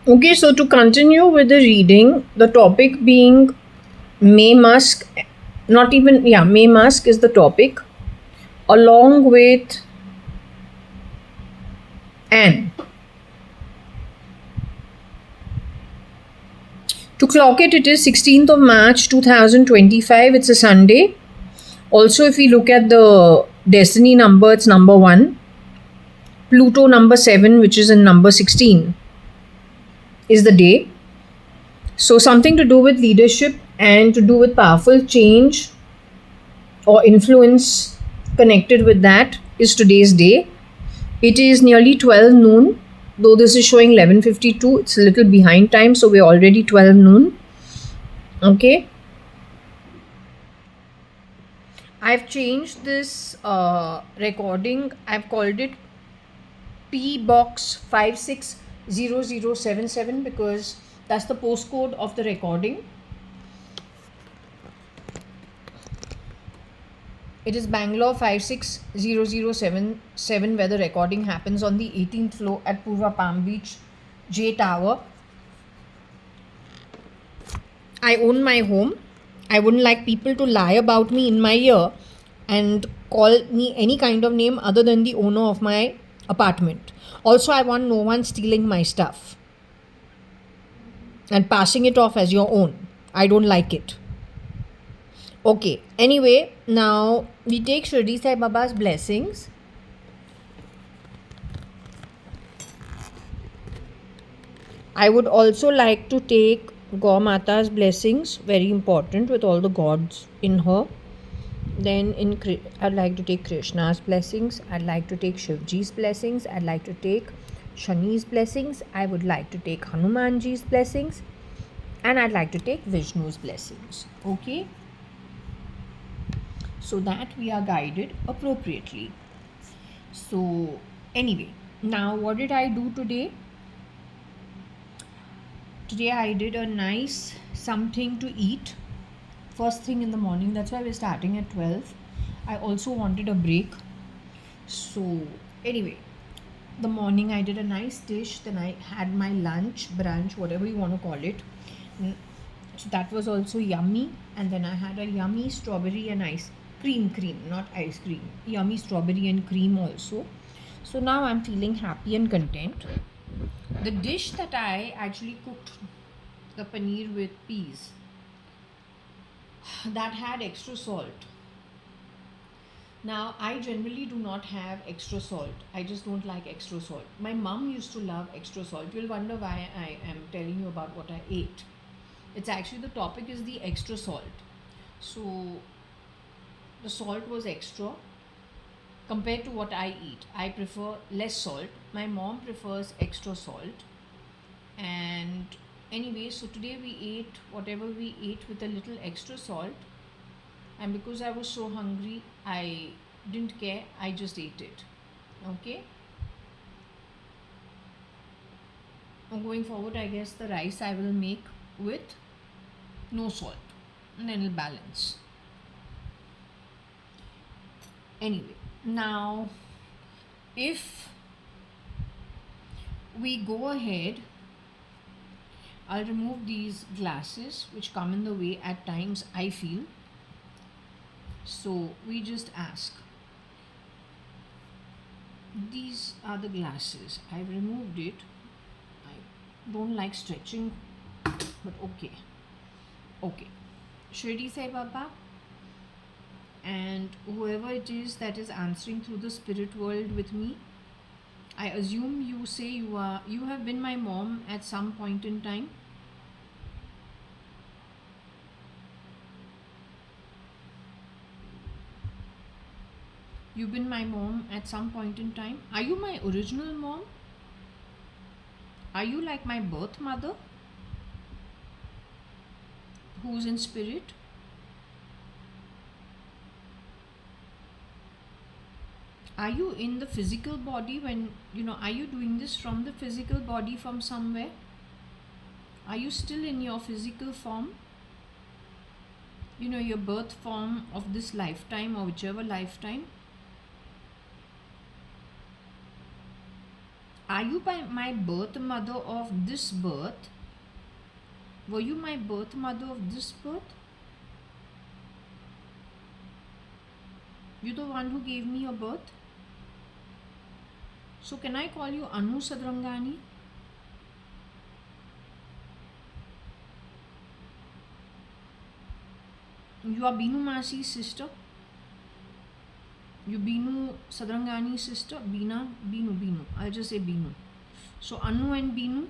Okay, so to continue with the reading, the topic being May Musk, not even, yeah, May Musk is the topic, along with Anne. To clock it, it is 16th of March 2025. It's a Sunday. Also, if we look at the destiny number, it's number 1. Pluto number 7, which is in number 16, is the day. So, something to do with leadership and to do with powerful change or influence connected with that is today's day. It is nearly 12 noon, though this is showing 11:52. It's a little behind time, so we're already 12 noon. Okay. I've changed this recording. I've called it P Box 560077 because that's the postcode of the recording. It is Bangalore 560077 where the recording happens on the 18th floor at Purva Palm Beach J Tower. I own my home. I wouldn't like people to lie about me in my ear and call me any kind of name other than the owner of my apartment. Also, I want no one stealing my stuff and passing it off as your own. I don't like it. Okay, anyway, now we take Shirdi Sai Baba's blessings. I would also like to take Gaur Mata's blessings, very important, with all the gods in her. Then I'd like to take Krishna's blessings. I'd like to take Shivji's blessings. I'd like to take Shani's blessings. I would like to take Hanumanji's blessings. And I'd like to take Vishnu's blessings. Okay? So that we are guided appropriately. So, anyway, now what did I do today? Today I did a nice something to eat first thing in the morning. That's why we're starting at 12. I also wanted a break. So, anyway, the morning I did a nice dish. Then I had my lunch, brunch, whatever you want to call it. So that was also yummy. And then I had a yummy strawberry and ice cream, not ice cream. Yummy strawberry and cream also. So now I'm feeling happy and content. The dish that I actually cooked, the paneer with peas, that had extra salt. Now, I generally do not have extra salt. I just don't like extra salt. My mom used to love extra salt. You'll wonder why I am telling you about what I ate. It's actually the topic is the extra salt. So, the salt was extra compared to what I eat. I prefer less salt. My mom prefers extra salt. And anyway, so today we ate whatever we ate with a little extra salt. And because I was so hungry, I didn't care. I just ate it. Okay. And going forward, I guess the rice I will make with no salt and then it'll balance. Anyway, now if we go ahead, I'll remove these glasses which come in the way at times, I feel. So we just ask. These are the glasses. I've removed it. I don't like stretching, but okay. Okay. Shirdi Sai Baba and whoever it is that is answering through the spirit world with me. I assume you say you have been my mom at some point in time. You've been my mom at some point in time. Are you my original mom? Are you like my birth mother who's in spirit? Are you in the physical body when, are you doing this from the physical body from somewhere? Are you still in your physical form? Your birth form of this lifetime or whichever lifetime? Are you my birth mother of this birth? Were you my birth mother of this birth? You're the one who gave me your birth? So can I call you Anu Sadrangani? You are Binu Masi's sister? You Binu Sadrangani's sister? Binu. I'll just say Binu. So Anu and Binu.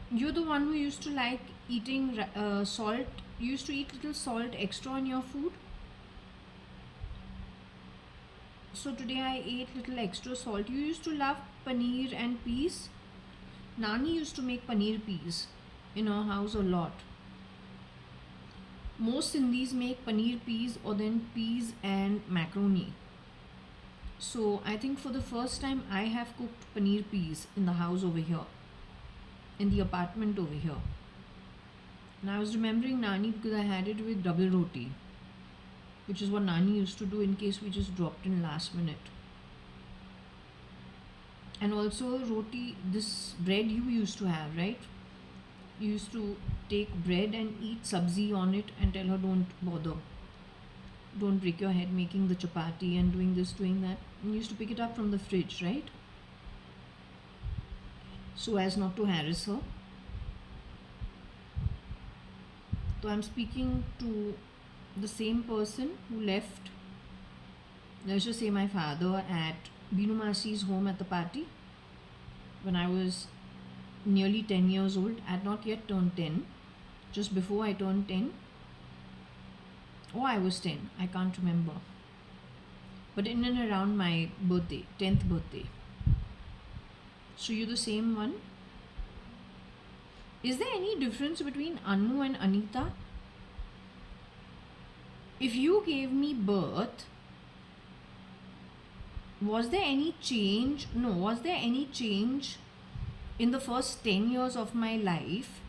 You're the one who used to like eating salt. You used to eat little salt extra on your food. So today I ate little extra salt. You used to love paneer and peas. Nani used to make paneer peas in our house a lot. Most Sindhis make paneer peas or then peas and macaroni. So I think for the first time I have cooked paneer peas in the house over here, in the apartment over here. And I was remembering Nani because I had it with double roti, which is what Nani used to do in case we just dropped in last minute. And also roti, this bread you used to have, right? You used to take bread and eat sabzi on it and tell her don't bother. Don't break your head making the chapati and doing this, doing that. And you used to pick it up from the fridge, right? So as not to harass her. So I'm speaking to the same person who left, let's just say my father, at Binu Masi's home at the party when I was nearly 10 years old. I had not yet turned 10. Just before I turned 10. Or I was 10. I can't remember. But in and around my birthday, 10th birthday. So you're the same one. Is there any difference between Anu and Anita? If you gave me birth, was there any change? No, was there any change in the first 10 years of my life?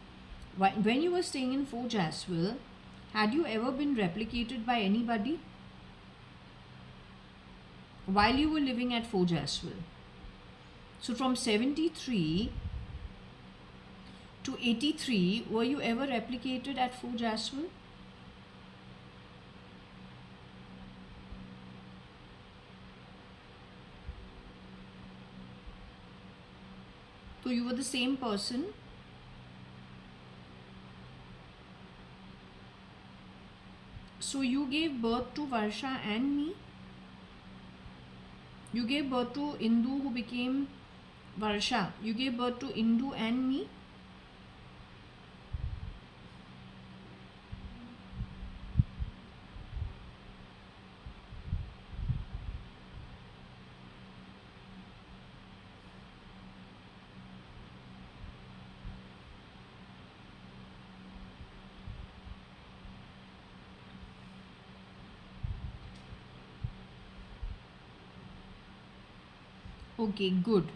When you were staying in Fort Jaswell, had you ever been replicated by anybody? While you were living at Fort Jaswell. So from 73 to 83, were you ever replicated at Fort Jaswell? So you were the same person. So you gave birth to Varsha and me. You gave birth to Indu who became Varsha. You gave birth to Indu and me. Okay, good.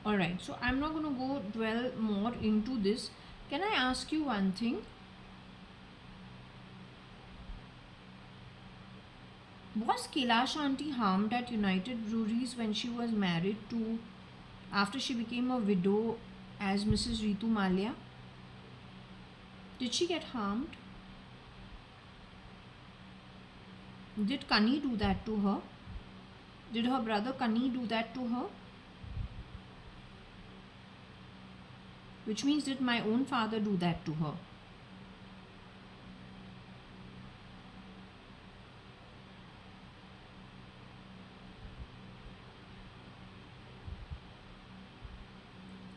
Alright, so I'm not going to go dwell more into this. Can I ask you one thing? Was Kailash auntie harmed at United Breweries when she was married to, after she became a widow as Mrs. Ritu Malia? Did she get harmed? Did Kani do that to her? Did her brother Kani do that to her? Which means, did my own father do that to her?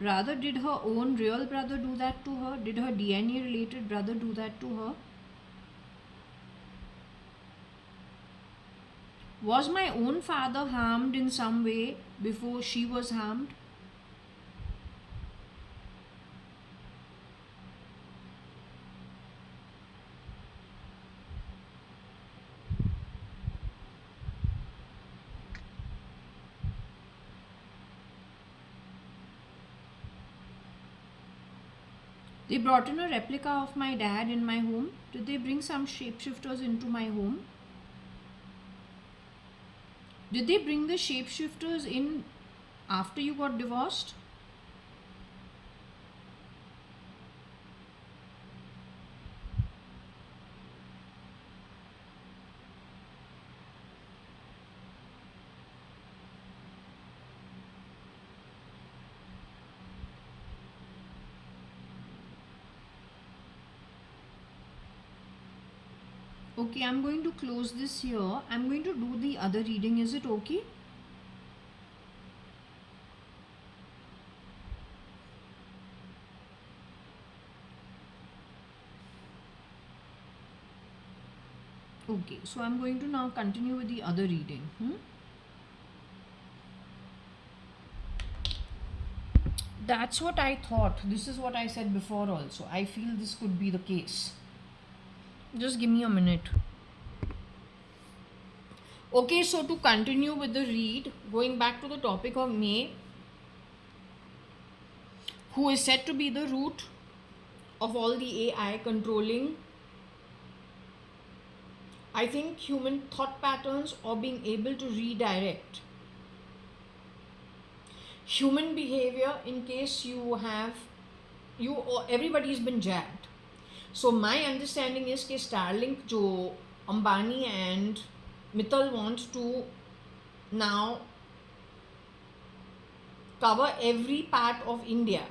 Rather, did her own real brother do that to her? Did her DNA related brother do that to her? Was my own father harmed in some way before she was harmed? They brought in a replica of my dad in my home. Did they bring some shapeshifters into my home? Did they bring the shapeshifters in after you got divorced? Okay, I'm going to close this here. I'm going to do the other reading. Is it okay? Okay, so I'm going to now continue with the other reading. That's what I thought. This is what I said before also. I feel this could be the case. Just give me a minute. Okay, so to continue with the read, going back to the topic of May, who is said to be the root of all the AI controlling, I think, human thought patterns or being able to redirect human behavior in case you or everybody's been jabbed. So my understanding is that Starlink jo Ambani and Mittal want to now cover every part of India.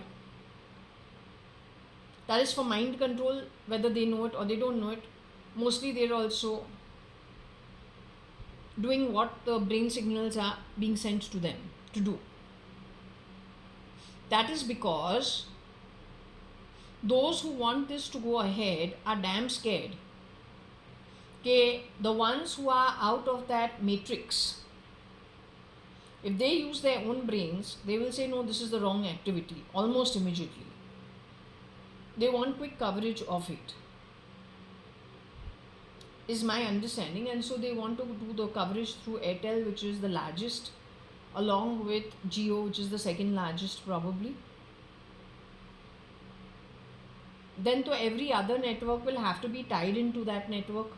That is for mind control, whether they know it or they don't know it. Mostly they're also doing what the brain signals are being sent to them to do. That is because those who want this to go ahead are damn scared. Okay, the ones who are out of that matrix, if they use their own brains, they will say, no, this is the wrong activity, almost immediately. They want quick coverage of it, is my understanding. And so they want to do the coverage through Airtel, which is the largest, along with Jio, which is the second largest probably. Then to every other network will have to be tied into that network.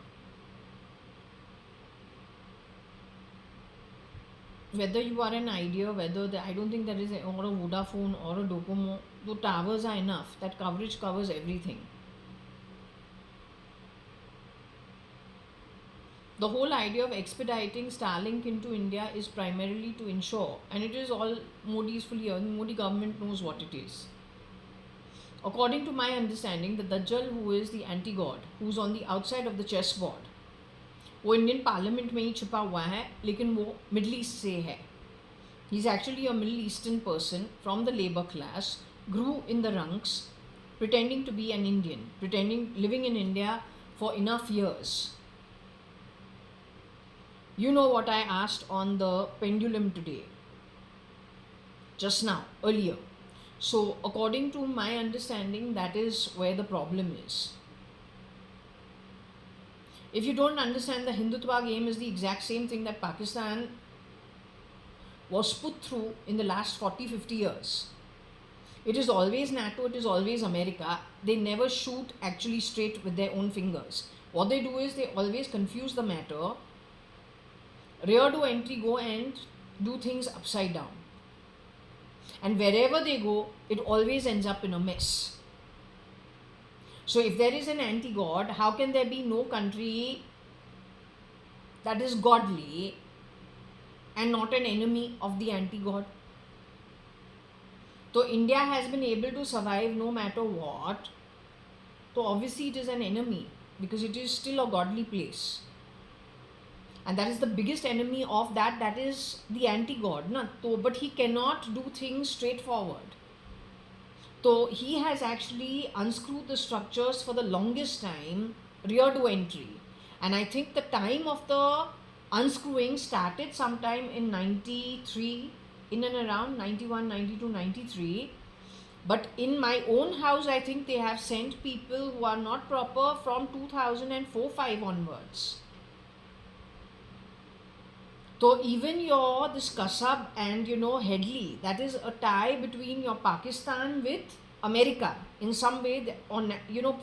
Whether you are an Idea, I don't think there is or a Vodafone or a Docomo, the towers are enough. That coverage covers everything. The whole idea of expediting Starlink into India is primarily to ensure, and it is all Modi's fully earned, Modi government knows what it is. According to my understanding, the Dajjal, who is the anti-god, who's on the outside of the chessboard, वो Indian parliament में ही छिपा हुआ है, लेकिन वो middle east से है. He is actually a middle eastern person from the labour class, grew in the ranks, pretending to be an Indian, living in India for enough years. You know what I asked on the pendulum today, just now, earlier. So according to my understanding, that is where the problem is. If you don't understand, the Hindutva game is the exact same thing that Pakistan was put through in the last 40-50 years. It is always NATO, it is always America. They never shoot actually straight with their own fingers. What they do is they always confuse the matter, rear to entry, go and do things upside down. And wherever they go, it always ends up in a mess. So if there is an anti-god, how can there be no country that is godly and not an enemy of the anti-god? So India has been able to survive no matter what. So obviously it is an enemy because it is still a godly place. And that is the biggest enemy of that is the anti-god. But he cannot do things straightforward. So he has actually unscrewed the structures for the longest time, rear to entry. And I think the time of the unscrewing started sometime in 93, in and around 91, 92, 93. But in my own house, I think they have sent people who are not proper from 2004-5 onwards. So even this Kasab and Headley, that is a tie between your Pakistan with America in some way, on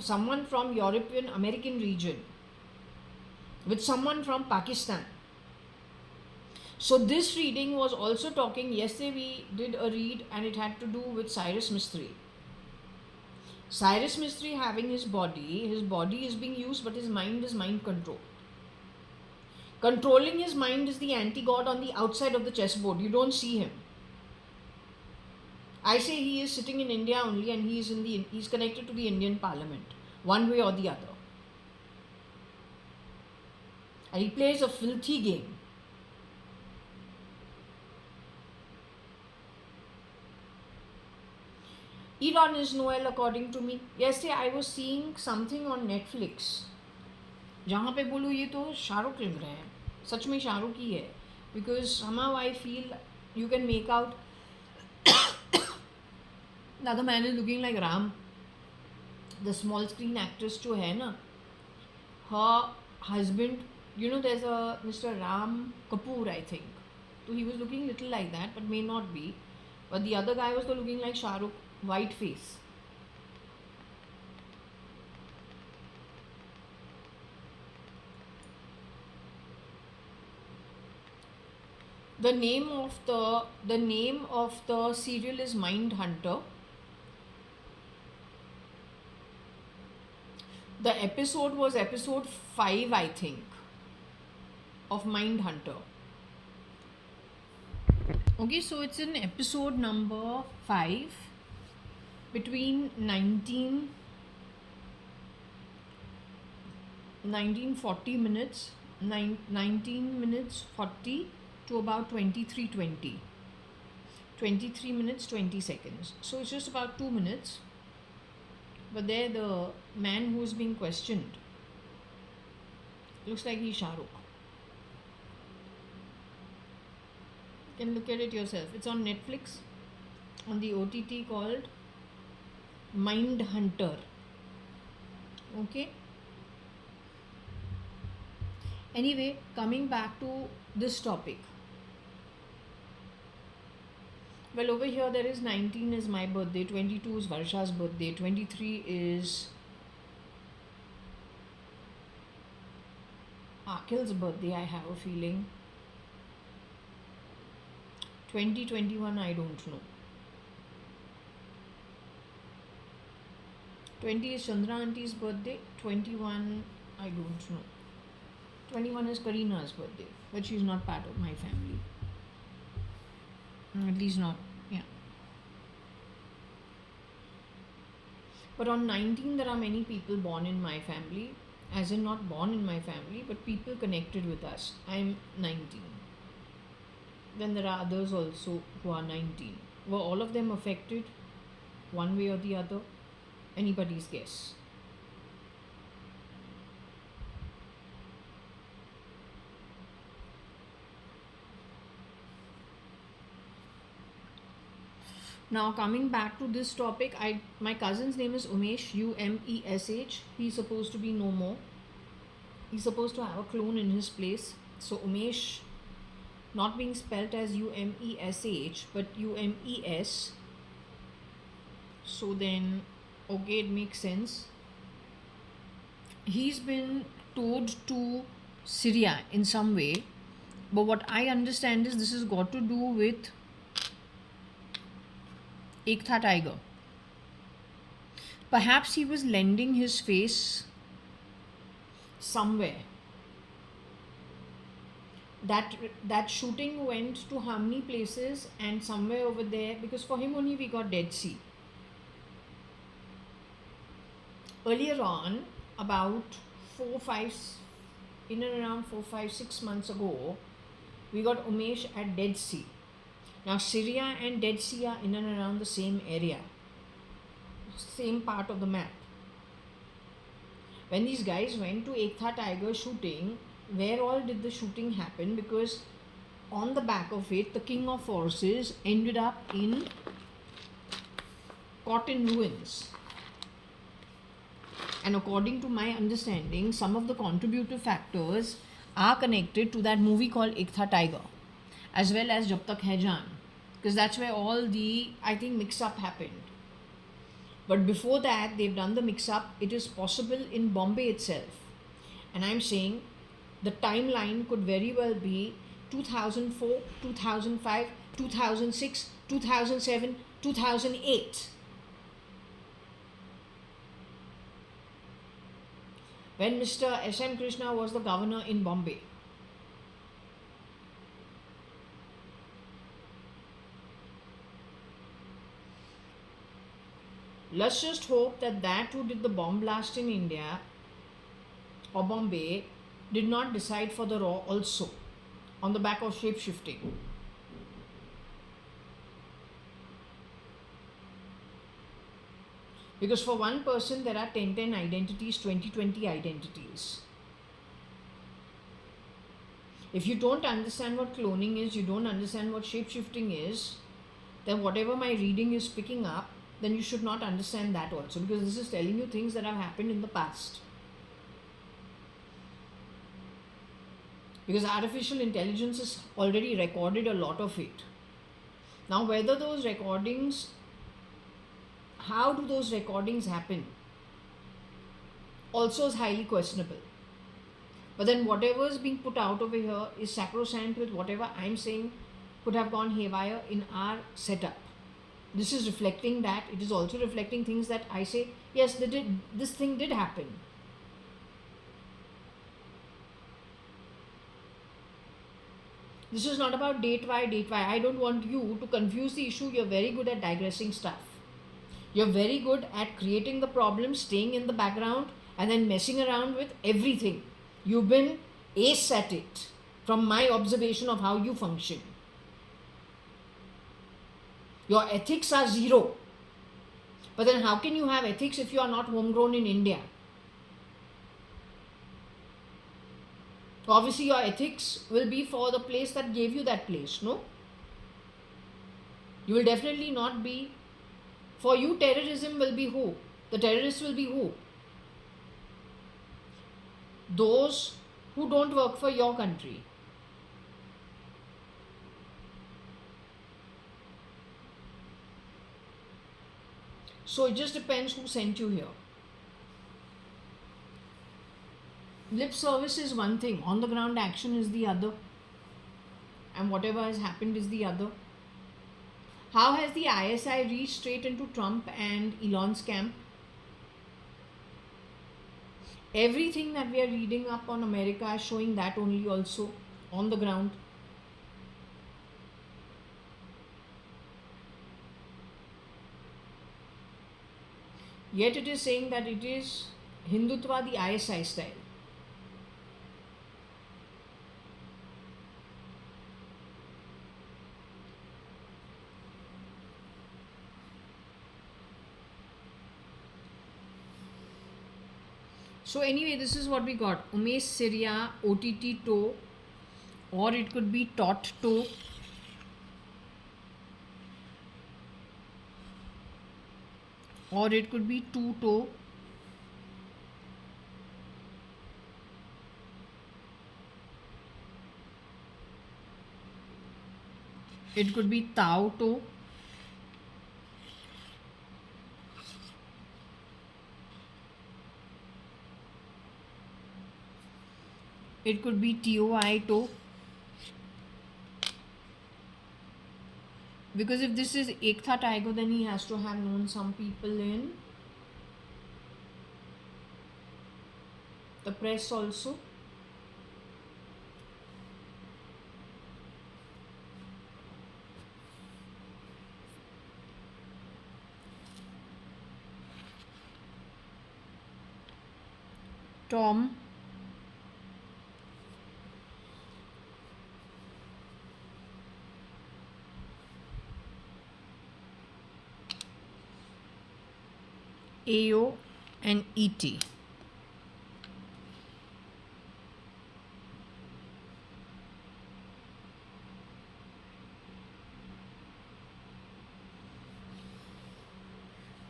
someone from European American region with someone from Pakistan. So this reading was also talking. Yesterday we did a read and it had to do with Cyrus Mistry. Cyrus Mistry having his body is being used, but his mind is mind control. Controlling his mind is the anti-god on the outside of the chessboard. You don't see him. I say he is sitting in India only, and he's connected to the Indian Parliament, one way or the other. And he plays a filthy game. Elon is Noel according to me. Yesterday I was seeing something on Netflix जहाँ पे बोलूँ ये तो शाहरुख लग रहे हैं, सच में शाहरुख ही है, because somehow I feel you can make out the other man is looking like Ram. The small screen actress जो है ना, her husband, you know, there's a Mr. Ram Kapoor, I think. So he was looking little like that, but may not be. But the other guy was looking like Shahrukh, white face. The name of the serial is Mind Hunter. The episode was episode 5, I think, of Mind Hunter. Okay, so it's in episode number 5, between 1940 minutes, 19 minutes 40 to about 23:20. 23 minutes 20 seconds. So it's just about 2 minutes. But there the man who's being questioned looks like he's Shahrukh. You can look at it yourself. It's on Netflix, on the OTT called Mind Hunter. Okay. Anyway, coming back to this topic. Well, over here there is 19 is my birthday, 22 is Varsha's birthday, 23 is Akhil's birthday, I have a feeling. 2021, I don't know. 20 is Chandra Auntie's birthday, 21, I don't know. 21 is Karina's birthday, but she's not part of my family. At least not, yeah. But on 19, there are many people born in my family, as in not born in my family, but people connected with us. I'm 19. Then there are others also who are 19. Were all of them affected one way or the other? Anybody's guess. Now coming back to this topic, my cousin's name is Umesh, Umesh. He's supposed to be no more. He's supposed to have a clone in his place. So Umesh, not being spelt as Umesh, but Umes. So then, okay, it makes sense. He's been towed to Syria in some way. But what I understand is this has got to do with एक था tiger. Perhaps he was lending his face somewhere. That shooting went to how many places, and somewhere over there, because for him only we got Dead Sea. Earlier on, about 6 months ago, we got Umesh at Dead Sea. Now Syria and Dead Sea are in and around the same area, same part of the map. When these guys went to Ekta Tiger shooting, where all did the shooting happen? Because on the back of it, the King of Forces ended up caught in ruins. And according to my understanding, some of the contributive factors are connected to that movie called Ekta Tiger, as well as Jab Tak Hai Jaan, because that's where all the, I think, mix-up happened. But before that, they've done the mix-up. It is possible in Bombay itself. And I'm saying the timeline could very well be 2004, 2005, 2006, 2007, 2008. When Mr. S.M. Krishna was the governor in Bombay. Let's just hope that that who did the bomb blast in India or Bombay did not decide for the raw also on the back of shape shifting. Because for one person there are 10 identities, 20 identities. If you don't understand what cloning is, you don't understand what shape shifting is, then whatever my reading is picking up, then you should not understand that also, because this is telling you things that have happened in the past. Because artificial intelligence has already recorded a lot of it. Now, whether those recordings, how do those recordings happen, also is highly questionable. But then whatever is being put out over here is sacrosanct with whatever I'm saying could have gone haywire in our setup. This is reflecting that. It is also reflecting things that I say, yes, this thing did happen. This is not about date why. I don't want you to confuse the issue. You're very good at digressing stuff. You're very good at creating the problem, staying in the background, and then messing around with everything. You've been ace at it from my observation of how you function. Your ethics are zero. But then how can you have ethics if you are not homegrown in India? Obviously your ethics will be for the place that gave you that place, no? You will definitely not be, for you terrorism will be who? The terrorists will be who? Those who don't work for your country. So it just depends who sent you here. Lip service is one thing, on the ground action is the other, and whatever has happened is the other. How has the ISI reached straight into Trump and Elon's camp? Everything that we are reading up on America is showing that only also on the ground. Yet it is saying that it is Hindutva, the ISI style. So anyway, this is what we got. Umesh Syria, OTT toe, or it could be tot toe. Or it could be two toe. It could be tau toe. It could be TOI toe. Because if this is Ekta Tiger, then he has to have known some people in the press also. Tom. AO and ET.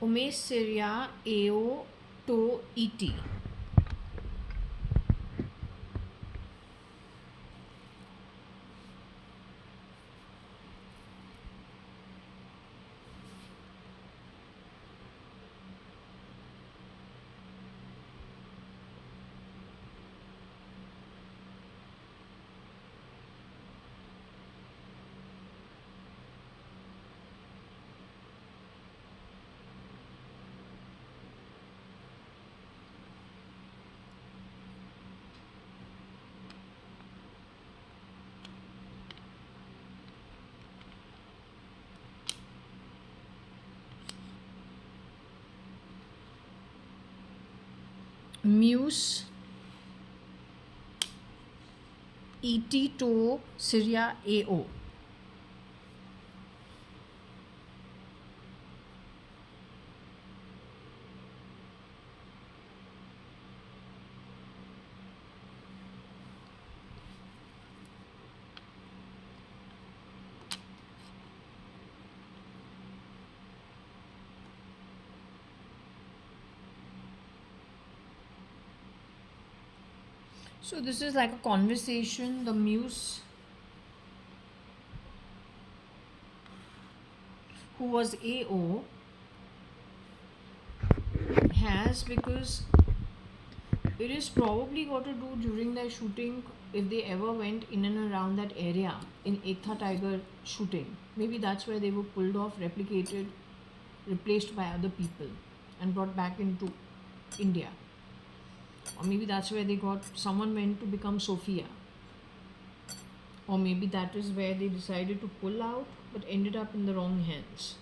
Umesh Syria, AO to ET. Muse et to Syria AO. So this is like a conversation the muse who was AO has, because it is probably got to do during their shooting if they ever went in and around that area in Ekta Tiger shooting. Maybe that's where they were pulled off, replicated, replaced by other people, and brought back into India. Or maybe that's where they got someone went to become Sophia. Or maybe that is where they decided to pull out but ended up in the wrong hands.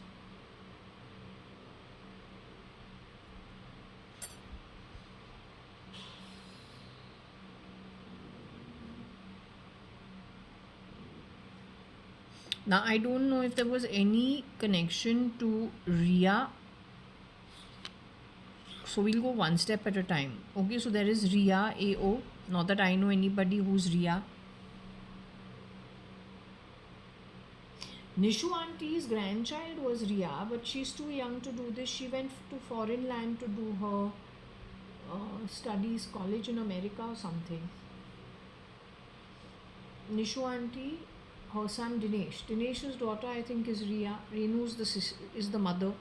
Now, I don't know if there was any connection to Ria. So, we'll go one step at a time. Okay, so there is Ria AO. Not that I know anybody who's Ria. Nishu auntie's grandchild was Ria, but she's too young to do this. She went to foreign land to do her studies, college in America or something. Nishu auntie, her son Dinesh. Dinesh's daughter, I think, is Ria. Renu's is the mother.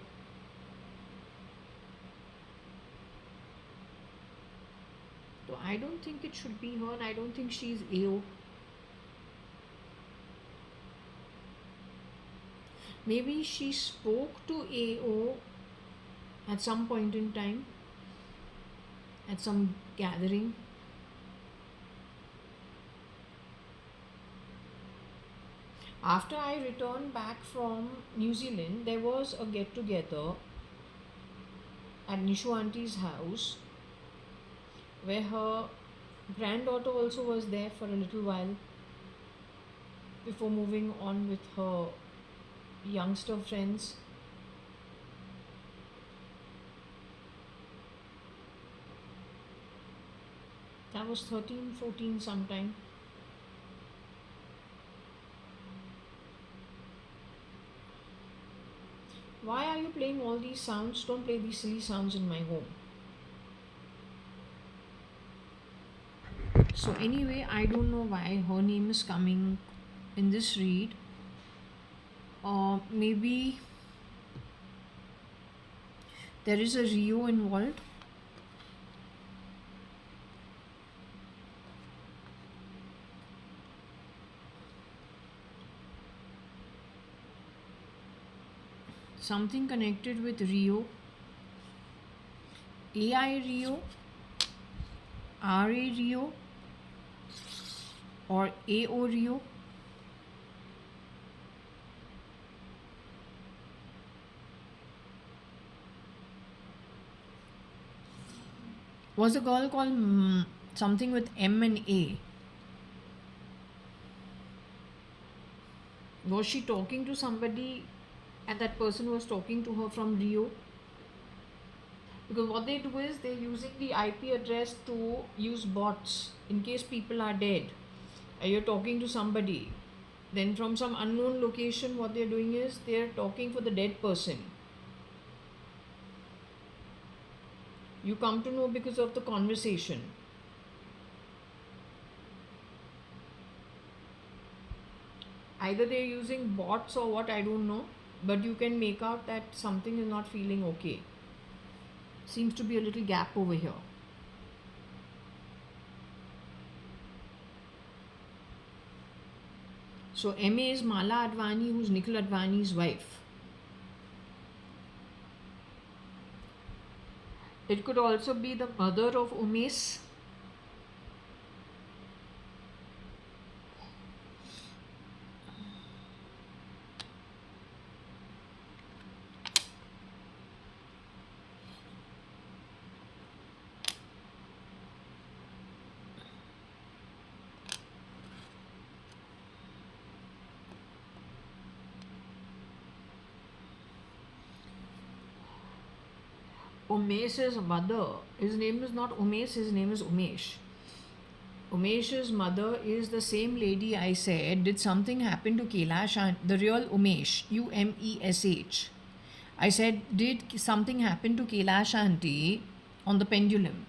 So I don't think it should be her, and I don't think she's AO. Maybe she spoke to AO at some point in time, at some gathering. After I returned back from New Zealand, there was a get together at Nishu auntie's house where her granddaughter also was there for a little while before moving on with her youngster friends. That was 13, 14 sometime. Why are you playing all these sounds? Don't play these silly sounds in my home. So anyway, I don't know why her name is coming in this read. Maybe there is a Rio involved. Something connected with Rio, AI Rio, RA Rio, or AO Rio. Was a girl called something with M and A. Was she talking to somebody and that person was talking to her from Rio? Because what they do is they're using the IP address to use bots in case people are dead. And you're talking to somebody. Then from some unknown location, what they're doing is they're talking for the dead person. You come to know because of the conversation. Either they're using bots or what, I don't know. But you can make out that something is not feeling okay. Seems to be a little gap over here. So MA is Mala Advani, who's Nikhil Advani's wife. It could also be the mother of Umesh. Umesh's mother, his name is not Umesh, his name is Umesh. Umesh's mother is the same lady I said, did something happen to Kailash and the real Umesh, Umesh. I said, did something happen to Kailash auntie on the pendulum?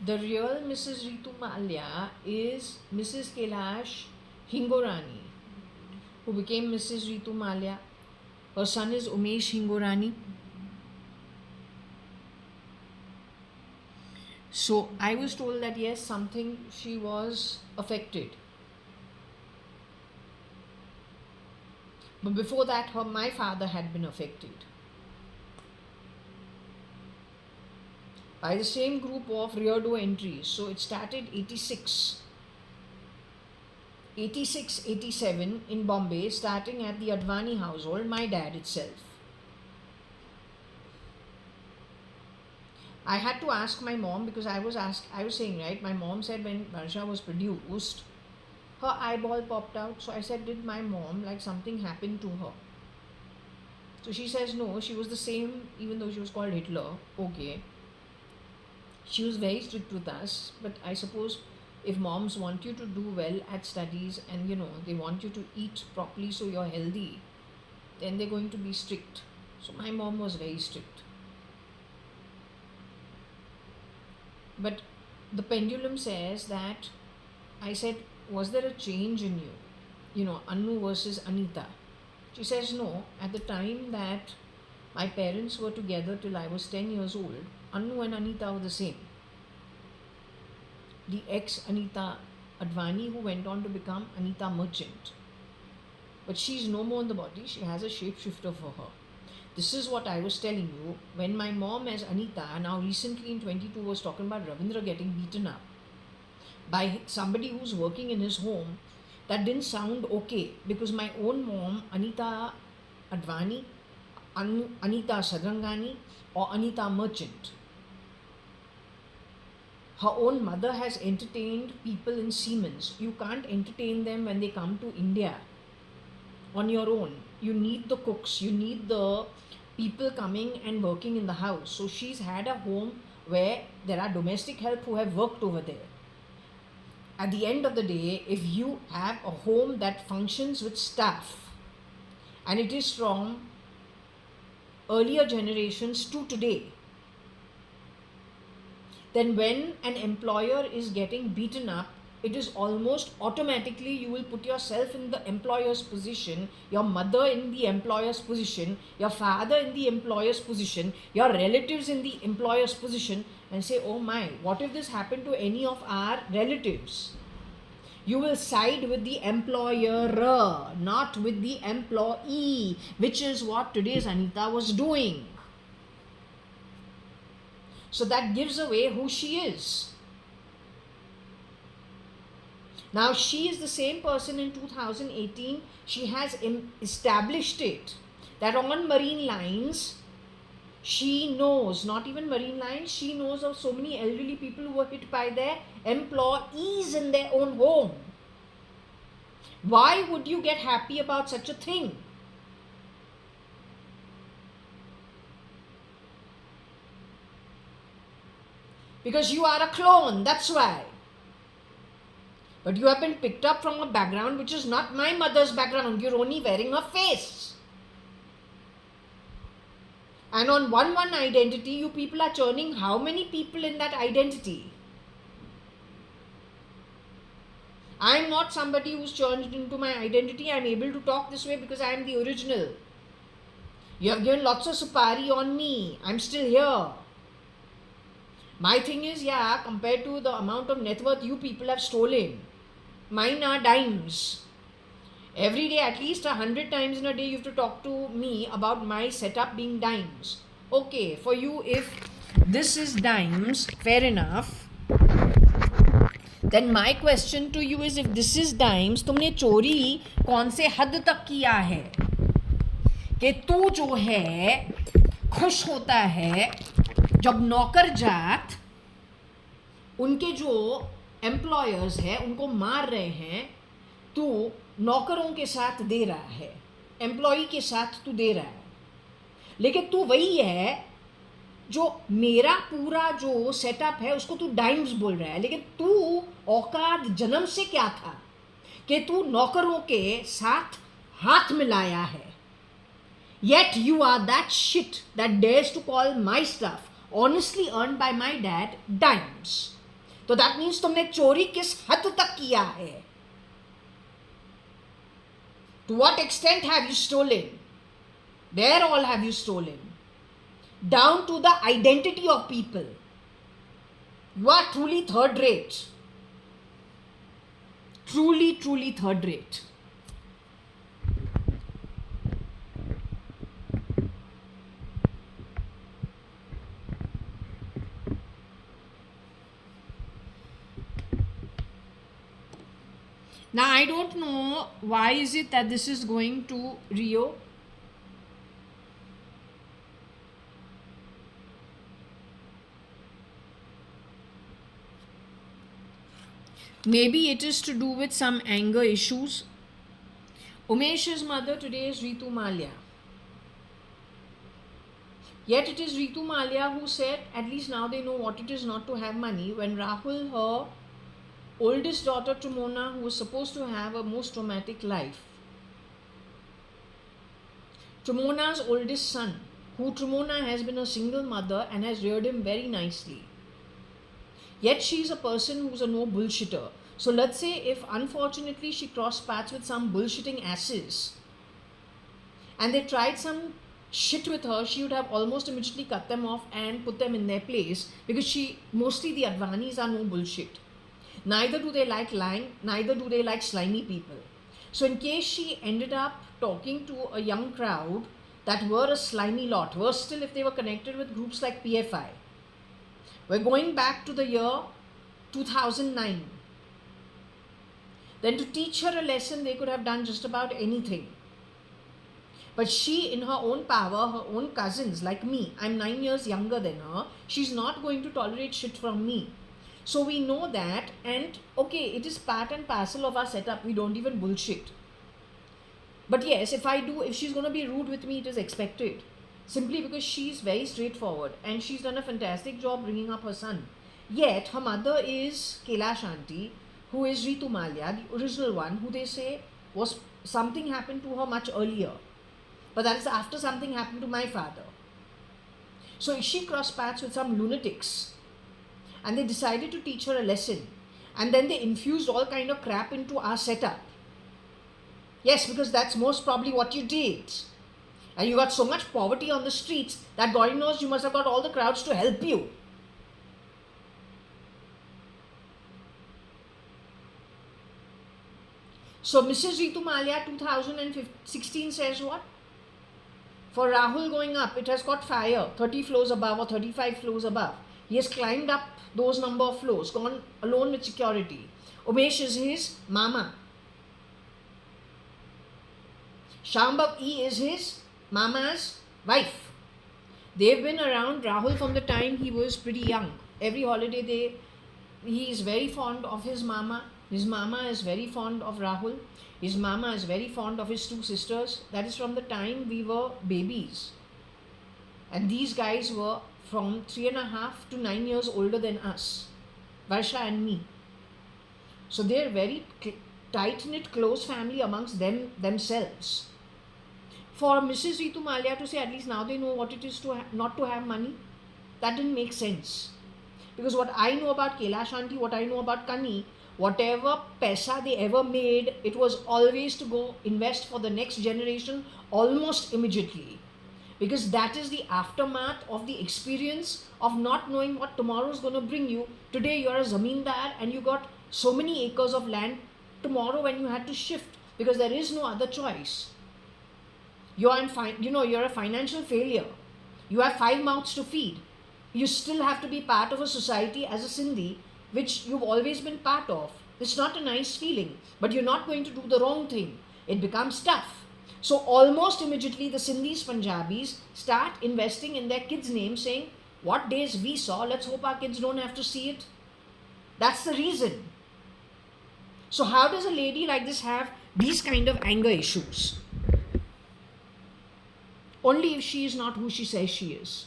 The real Mrs. Ritu Malya is Mrs. Kailash Hingorani, who became Mrs. Ritu Malya. Her son is Umesh Hingorani. So I was told that yes, something, she was affected. But before that, my father had been affected by the same group of Reardo entries. So it started 86, 87 in Bombay, starting at the Advani household, my dad itself. I had to ask my mom because I was saying, right, my mom said when Varsha was produced, her eyeball popped out. So I said, did my mom, like something happened to her? So she says, no, she was the same, even though she was called Hitler. Okay. She was very strict with us, but I suppose if moms want you to do well at studies and, you know, they want you to eat properly so you're healthy, then they're going to be strict. So my mom was very strict. But the pendulum says that, I said, was there a change in you? You know, Annu versus Anita. She says, no. At the time that my parents were together till I was 10 years old, Annu and Anita were the same. The ex-Anita Advani, who went on to become Anita Merchant. But she's no more in the body. She has a shapeshifter for her. This is what I was telling you. When my mom as Anita, now recently in 22, was talking about Ravindra getting beaten up by somebody who's working in his home, that didn't sound okay. Because my own mom, Anita Advani, Anita Sadrangani or Anita Merchant, her own mother has entertained people in Siemens. You can't entertain them when they come to India on your own. You need the cooks, you need the people coming and working in the house. So she's had a home where there are domestic help who have worked over there. At the end of the day, if you have a home that functions with staff, and it is from earlier generations to today, then when an employer is getting beaten up, it is almost automatically you will put yourself in the employer's position, your mother in the employer's position, your father in the employer's position, your relatives in the employer's position, and say, oh my, what if this happened to any of our relatives? You will side with the employer, not with the employee, which is what today's Anita was doing. So that gives away who she is. Now she is the same person in 2018. She has established it that on marine lines, she knows, not even marine lines, she knows of so many elderly people who were hit by their employees in their own home. Why would you get happy about such a thing? Because you are a clone, that's why. But you have been picked up from a background which is not my mother's background. You're only wearing a face. And on one identity, you people are churning how many people in that identity? I'm not somebody who's churned into my identity. I'm able to talk this way because I am the original. You have given lots of supari on me. I'm still here. My thing is, yeah, compared to the amount of net worth you people have stolen, mine are dimes. Every day, at least 100 times in a day, you have to talk to me about my setup being dimes. Okay, for you, if this is dimes, fair enough. Then my question to you is, if this is dimes, तुमने चोरी कौन से हद तक किया है कि तू जो है खुश होता है जब नौकर जात उनके जो एम्प्लॉयर्स हैं उनको मार रहे हैं, तू नौकरों के साथ दे रहा है, एम्प्लॉई के साथ तू दे रहा है. लेकिन तू वही है जो मेरा पूरा जो सेटअप है उसको तू डाइम्स बोल रहा है, लेकिन तू औकात जन्म से क्या था कि तू नौकरों के साथ हाथ मिलाया है. Yet you are that shit that dares to call my stuff, honestly earned by my dad, dimes. तो that means तुमने चोरी किस हद तक किया है? To what extent have you stolen? Where all have you stolen? Down to the identity of people. You are truly third rate. Truly, truly third rate. Now I don't know why is it that this is going to Rio. Maybe it is to do with some anger issues. Umesh's mother today is Ritu Malia. Yet it is Ritu Malia who said, at least now they know what it is not to have money. When Rahul, her oldest daughter Trumona, who was supposed to have a most traumatic life, Trumona's oldest son, who Trumona has been a single mother and has reared him very nicely. Yet she is a person who's a no bullshitter. So let's say if unfortunately she crossed paths with some bullshitting asses and they tried some shit with her, she would have almost immediately cut them off and put them in their place, because mostly the Advanis are no bullshit. Neither do they like lying, neither do they like slimy people. So in case she ended up talking to a young crowd that were a slimy lot, worse still if they were connected with groups like PFI. We're going back to the year 2009. Then to teach her a lesson, they could have done just about anything. But she, in her own power, her own cousins, like me, I'm 9 years younger than her, she's not going to tolerate shit from me. So we know that, and okay, it is part and parcel of our setup. We don't even bullshit. But yes, if she's going to be rude with me, it is expected. Simply because she's very straightforward and she's done a fantastic job bringing up her son. Yet, her mother is Kailash Aunty, who is Ritu Malia, the original one, who they say was something happened to her much earlier. But that is after something happened to my father. So if she crossed paths with some lunatics and they decided to teach her a lesson, and then they infused all kind of crap into our setup. Yes, because that's most probably what you did. And you got so much poverty on the streets that God knows you must have got all the crowds to help you. So Mrs. Ritu Malia 2016 says what? For Rahul going up, it has caught fire 30 floors above or 35 floors above. He has climbed up those number of floors, gone alone with security. Umesh is his mama. Shambhav E is his mama's wife. They've been around Rahul from the time he was pretty young. Every holiday he is very fond of his mama. His mama is very fond of Rahul. His mama is very fond of his two sisters. That is from the time we were babies. And these guys were from 3.5 to 9 years older than us, Varsha and me. So they're very tight-knit, close family amongst themselves. For Mrs. Ritu Malia to say at least now they know what it is to not to have money, that didn't make sense. Because what I know about Kailash Aunty, what I know about Kani, whatever paisa they ever made, it was always to go invest for the next generation almost immediately. Because that is the aftermath of the experience of not knowing what tomorrow is going to bring you. Today you are a zamindar and you got so many acres of land. Tomorrow when you had to shift, because there is no other choice. You're a financial failure. You have 5 mouths to feed. You still have to be part of a society as a Sindhi, which you've always been part of. It's not a nice feeling, but you're not going to do the wrong thing. It becomes tough. So almost immediately the Sindhis, Punjabis start investing in their kids' names, saying, what days we saw, let's hope our kids don't have to see it. That's the reason. So how does a lady like this have these kind of anger issues? Only if she is not who she says she is.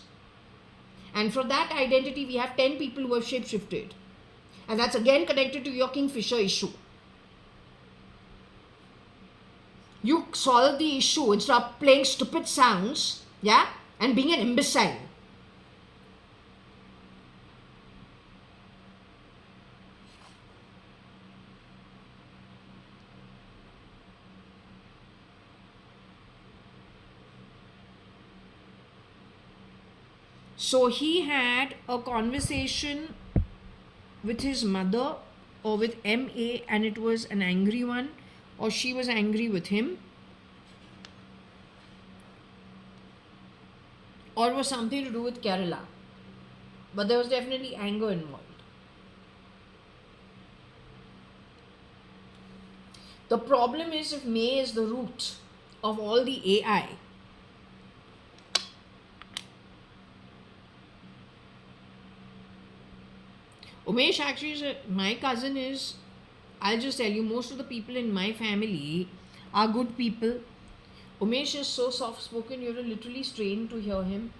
And for that identity, we have 10 people who have shapeshifted. And that's again connected to your Kingfisher issue. You solve the issue and stop playing stupid sounds, yeah, and being an imbecile. So he had a conversation with his mother or with MA, and it was an angry one, or she was angry with him, or it was something to do with Kerala. But there was definitely anger involved. The problem is, if May is the root of all the AI, Umesh actually is my cousin is, I'll just tell you, most of the people in my family are good people. Umesh is so soft spoken, you have to literally strain to hear him.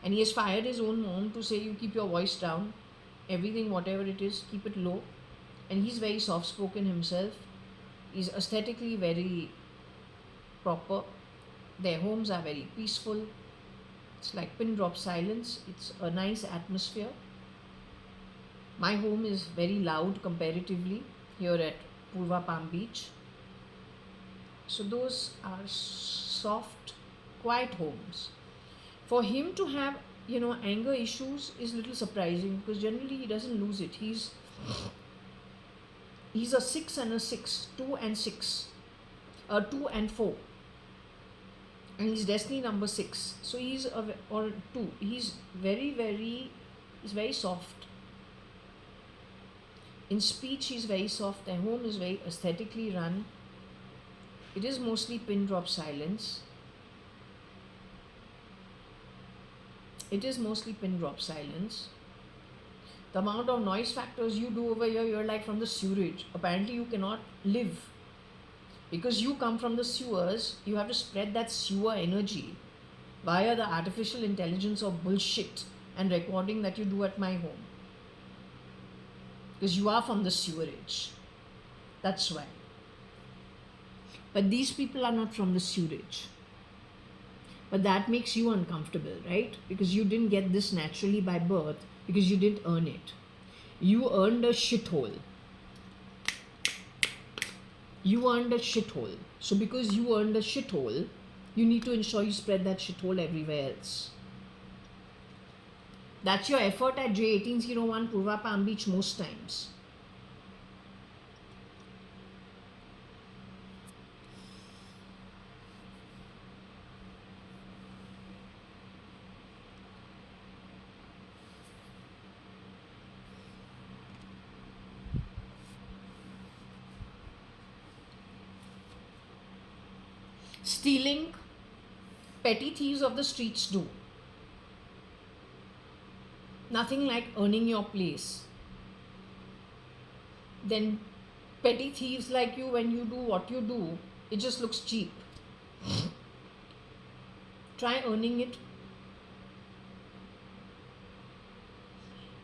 And he has fired his own mom to say, you keep your voice down. Everything, whatever it is, keep it low. And he's very soft spoken himself. He's aesthetically very proper. Their homes are very peaceful. It's like pin drop silence. It's a nice atmosphere. My home is very loud comparatively here at Purva Palm Beach. So those are soft, quiet homes. For him to have, anger issues is a little surprising, because generally he doesn't lose it. He's a 6 and a 6, 2 and 6, 2 and 4, and he's destiny number 6. So he's or 2. He's very soft. In speech, he's very soft. Their home is very aesthetically run. It is mostly pin drop silence. It is mostly pin drop silence. The amount of noise factors you do over here, you're like from the sewerage. Apparently you cannot live. Because you come from the sewers, you have to spread that sewer energy via the artificial intelligence of bullshit and recording that you do at my home. Because you are from the sewerage. That's why. But these people are not from the sewerage. But that makes you uncomfortable, right? Because you didn't get this naturally by birth, because you didn't earn it. You earned a shithole. You earned a shithole. So because you earned a shithole, you need to ensure you spread that shithole everywhere else. That's your effort at J1801 Purva Palm Beach most times. Stealing, petty thieves of the streets do. Nothing like earning your place. Then petty thieves like you, when you do what you do, it just looks cheap. Try earning it.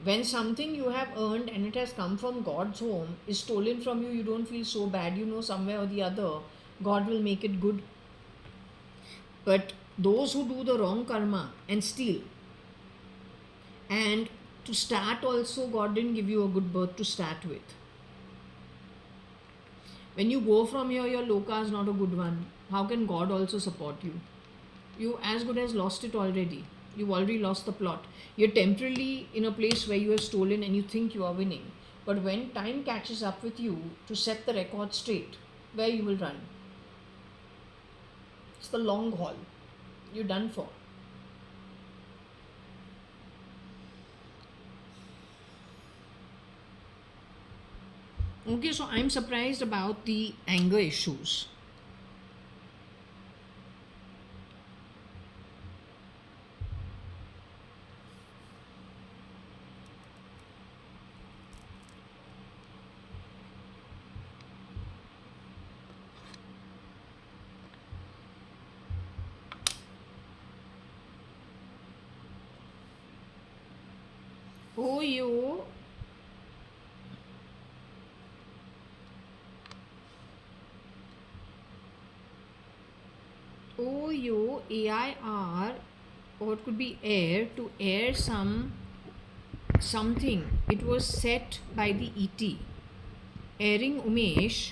When something you have earned and it has come from God's home is stolen from you, you don't feel so bad. You know somewhere or the other, God will make it good. But those who do the wrong karma and steal, and to start also, God didn't give you a good birth to start with. When you go from here, your loka is not a good one. How can God also support you? You as good as lost it already. You've already lost the plot. You're temporarily in a place where you have stolen and you think you are winning. But when time catches up with you to set the record straight, where you will run? It's the long haul. You're done for. Okay, so I'm surprised about the anger issues. O U OUAIR, or it could be air, to air something. It was set by the ET. Airing Umesh.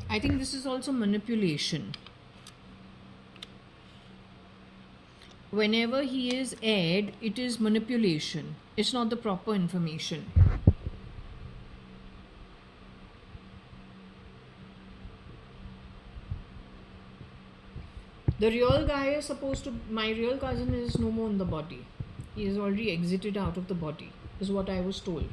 I think this is also manipulation. Whenever he is aired, it is manipulation. It's not the proper information. The real guy is supposed to. My real cousin is no more in the body. He has already exited out of the body, is what I was told.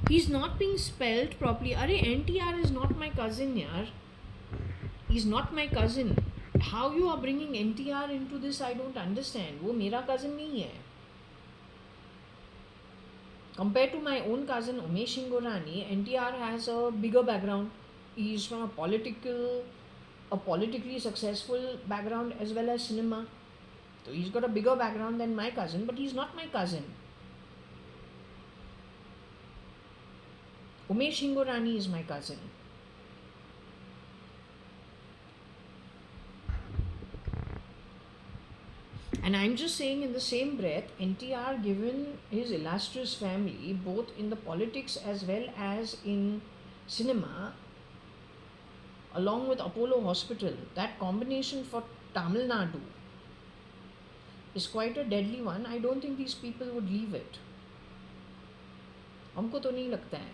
He's not being spelled properly. Are NTR is not my cousin, yaar. He's not my cousin. How you are bringing NTR into this, I don't understand. वो मेरा cousin नहीं है. Compared to my own cousin Umesh Hingorani, NTR has a bigger background. He's from a politically successful background as well as cinema. So he's got a bigger background than my cousin, but he's not my cousin. Umesh Hingorani is my cousin. And I'm just saying, in the same breath, NTR, given his illustrious family, both in the politics as well as in cinema, along with Apollo Hospital, that combination for Tamil Nadu is quite a deadly one. I don't think these people would leave it. हमको तो नहीं लगता है,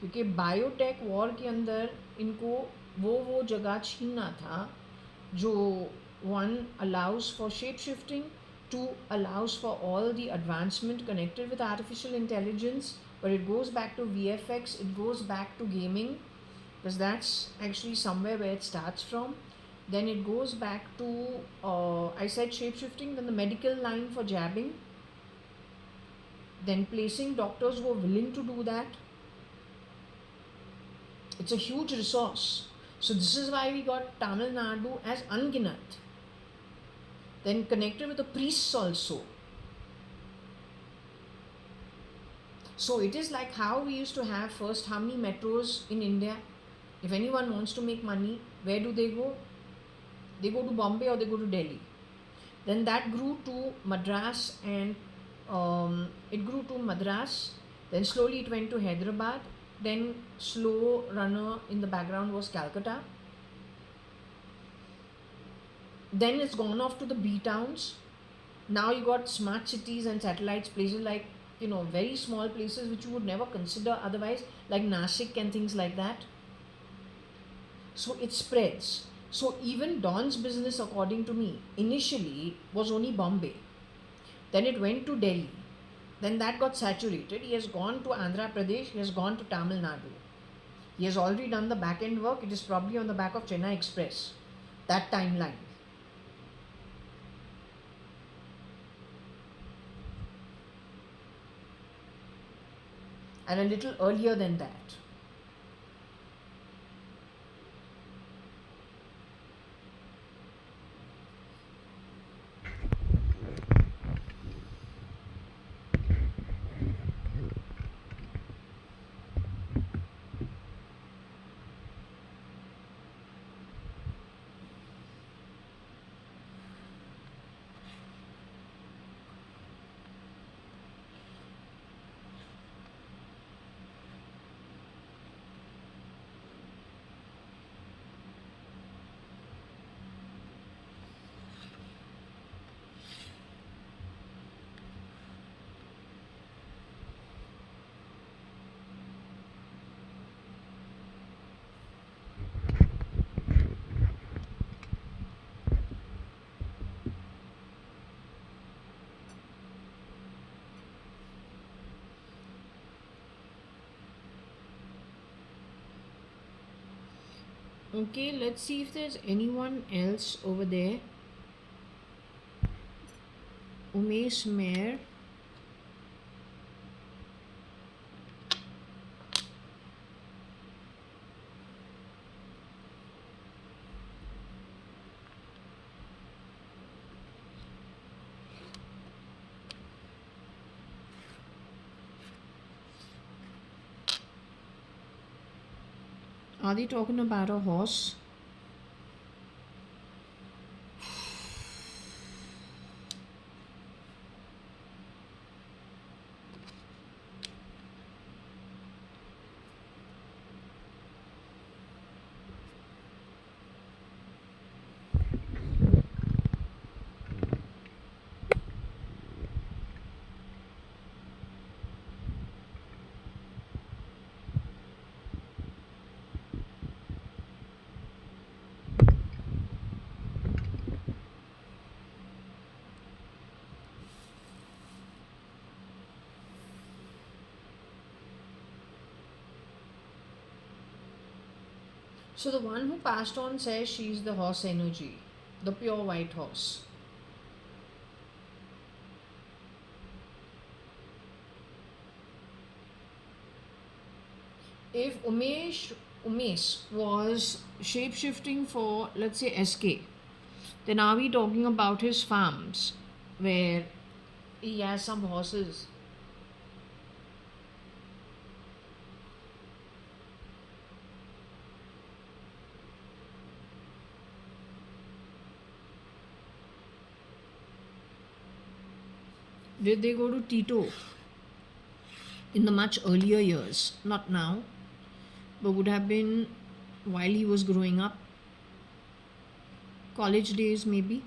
क्योंकि biotech war के अंदर इनको वो जगह छीनना था जो one allows for shape shifting, two allows for all the advancement connected with artificial intelligence, but it goes back to VFX, it goes back to gaming, because that's actually somewhere where it starts from. Then it goes back to I said shape shifting, then the medical line for jabbing, then placing doctors who are willing to do that. It's a huge resource. So this is why we got Tamil Nadu as Anginat. Then connected with the priests also. So it is like how we used to have first how many metros in India. If anyone wants to make money, where do they go? They go to Bombay or they go to Delhi. Then that grew to Madras, and it grew to Madras. Then slowly it went to Hyderabad. Then slow runner in the background was Calcutta. Then it's gone off to the B towns. Now you got smart cities and satellites, places like, very small places which you would never consider otherwise, like Nashik and things like that. So it spreads. So even Don's business, according to me, initially was only Bombay. Then it went to Delhi. Then that got saturated. He has gone to Andhra Pradesh. He has gone to Tamil Nadu. He has already done the back end work. It is probably on the back of Chennai Express. That timeline. And a little earlier than that. Okay, let's see if there's anyone else over there. Umesh Mayer. Are they talking about a horse? So the one who passed on says she's the horse energy, the pure white horse. If Umesh was shape shifting for, let's say, SK, then are we talking about his farms where he has some horses? Did they go to Tito in the much earlier years? Not now, but would have been while he was growing up, college days maybe.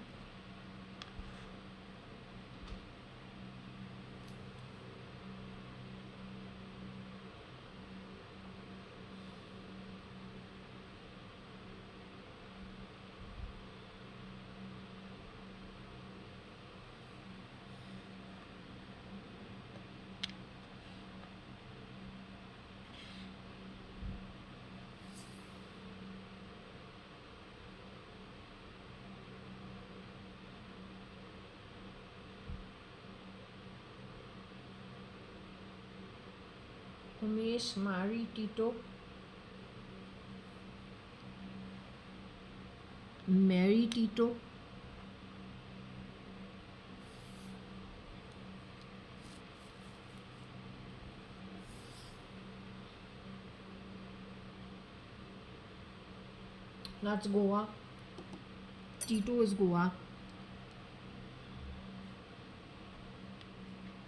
Umesh marry Tito, marry Tito. That's Goa. Tito is Goa.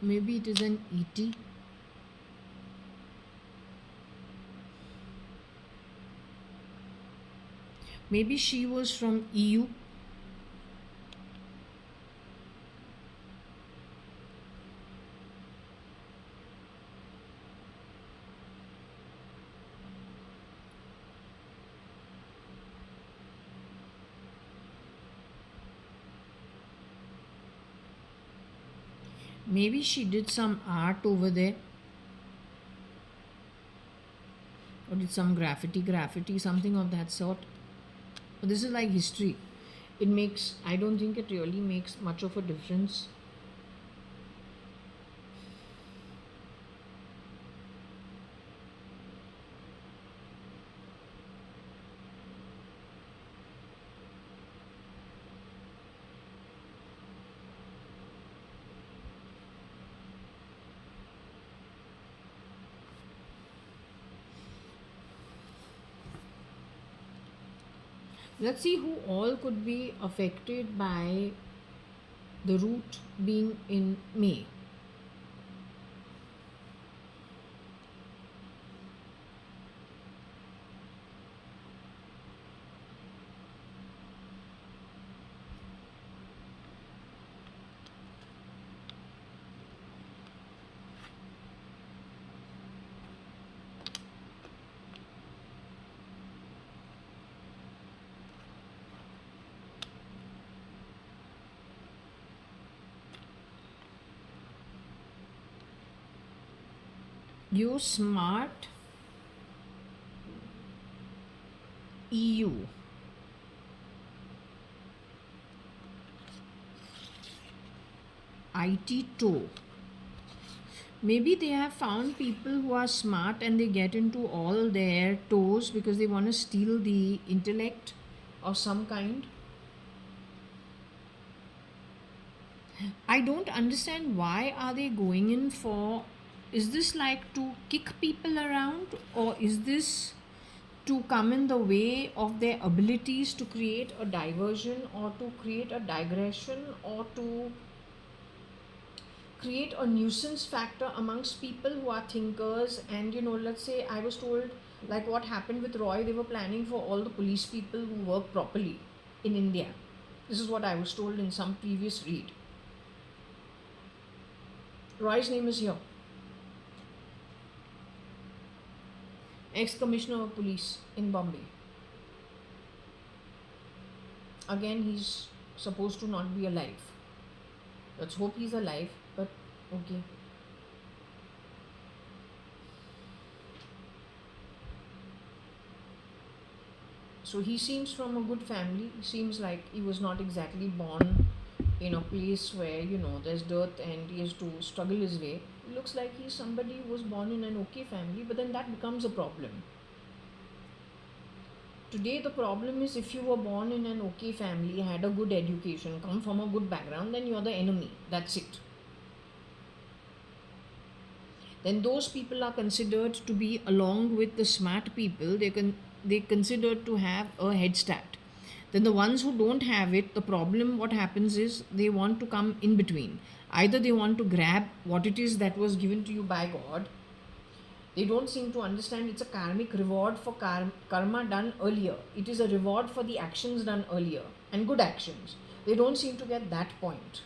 Maybe it is an ET. Maybe she was from EU. Maybe she did some art over there, or did some graffiti, something of that sort. But this is like history. It makes, I don't think it really makes much of a difference. Let's see who all could be affected by the root being in May. You smart EU. IT toe. Maybe they have found people who are smart and they get into all their toes because they want to steal the intellect of some kind. I don't understand why are they going in for, is this like to kick people around, or is this to come in the way of their abilities to create a diversion or to create a digression or to create a nuisance factor amongst people who are thinkers. And let's say I was told, like what happened with Roy, they were planning for all the police people who work properly in India. This is what I was told in some previous read. Roy's name is here, ex-commissioner of police in Bombay. Again, he's supposed to not be alive. Let's hope he's alive, but okay. So he seems from a good family. He seems like he was not exactly born in a place where, there's dirt and he has to struggle his way. It looks like he's somebody who was born in an okay family, but then that becomes a problem. Today, the problem is if you were born in an okay family, had a good education, come from a good background, then you're the enemy. That's it. Then those people are considered to be, along with the smart people, they considered to have a head start. Then the ones who don't have it, the problem what happens is they want to come in between. Either they want to grab what it is that was given to you by God. They don't seem to understand it's a karmic reward for karma done earlier. It is a reward for the actions done earlier and good actions. They don't seem to get that point.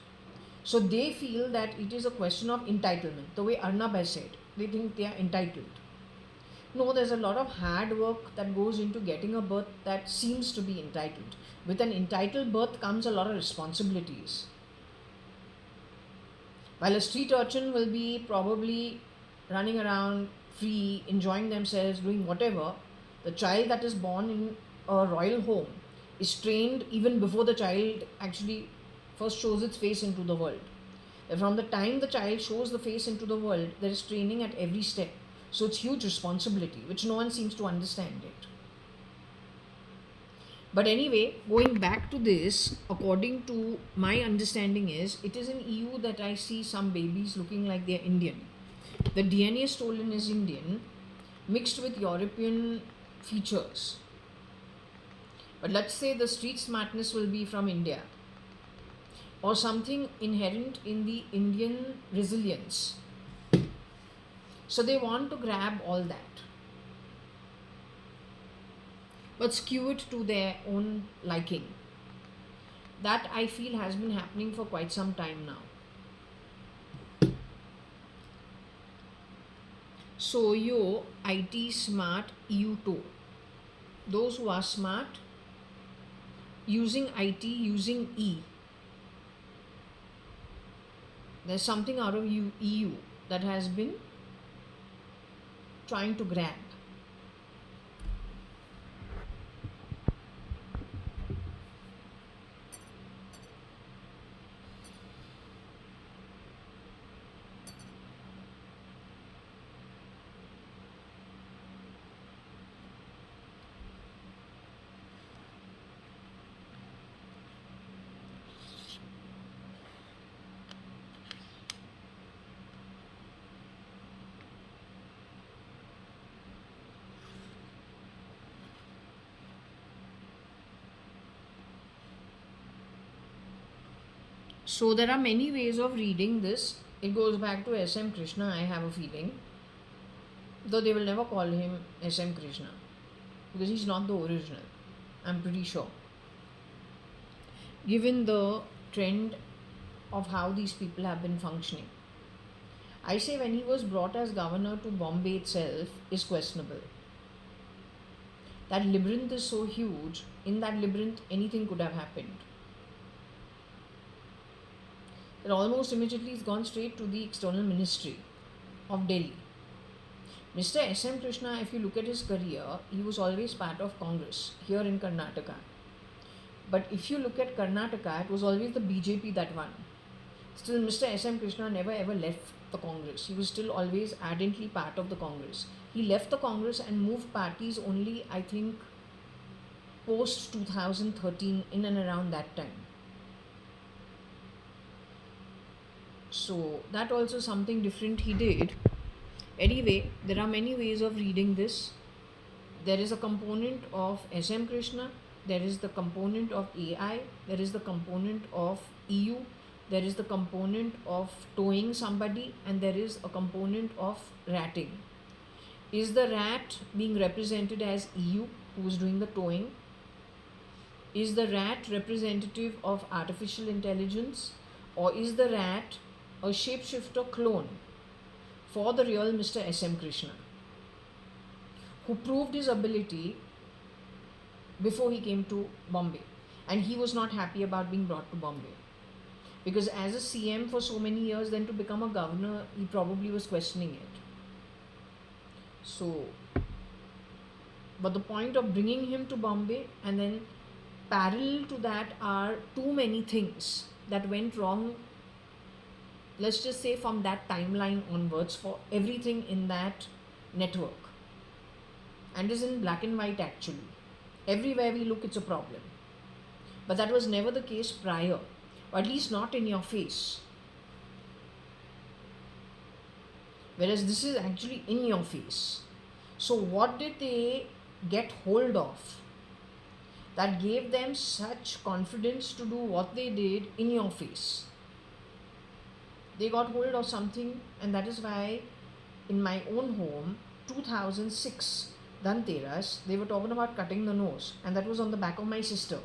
So they feel that it is a question of entitlement. The way Arnab has said, they think they are entitled. No, there's a lot of hard work that goes into getting a birth that seems to be entitled. With an entitled birth comes a lot of responsibilities. While a street urchin will be probably running around free, enjoying themselves, doing whatever, the child that is born in a royal home is trained even before the child actually first shows its face into the world. And from the time the child shows the face into the world, there is training at every step. So it's huge responsibility, which no one seems to understand it. But anyway, going back to this, according to my understanding is, it is in EU that I see some babies looking like they're Indian. The DNA stolen is Indian, mixed with European features. But let's say the street smartness will be from India, or something inherent in the Indian resilience. So they want to grab all that, but skew it to their own liking. That I feel has been happening for quite some time now. So yo, IT smart EU too. Those who are smart, using IT, using E. There's something out of EU that has been trying to grab. So there are many ways of reading this. It goes back to S.M. Krishna, I have a feeling. Though they will never call him S.M. Krishna, because he's not the original, I'm pretty sure. Given the trend of how these people have been functioning. I say when he was brought as governor to Bombay itself is questionable. That labyrinth is so huge, in that labyrinth anything could have happened. That almost immediately he's gone straight to the external ministry of Delhi. Mr. S.M. Krishna, if you look at his career, he was always part of Congress here in Karnataka. But if you look at Karnataka, it was always the BJP that won. Still, Mr. S.M. Krishna never ever left the Congress. He was still always ardently part of the Congress. He left the Congress and moved parties only, I think, post 2013, in and around that time. So that also something different he did. Anyway, there are many ways of reading this. There is a component of SM Krishna, there is the component of AI, there is the component of EU, there is the component of towing somebody, and there is a component of ratting. Is the rat being represented as EU, who is doing the towing? Is the rat representative of artificial intelligence, or is the rat a shapeshifter clone for the real Mr. SM Krishna, who proved his ability before he came to Bombay? And he was not happy about being brought to Bombay, because as a CM for so many years, then to become a governor, he probably was questioning it. So, but the point of bringing him to Bombay, and then parallel to that are too many things that went wrong, let's just say from that timeline onwards, for everything in that network, and is in black and white actually. Everywhere we look, it's a problem. But that was never the case prior, or at least not in your face. Whereas this is actually in your face. So what did they get hold of that gave them such confidence to do what they did in your face? They got hold of something, and that is why in my own home, 2006 Dhanteras, they were talking about cutting the nose, and that was on the back of my sister.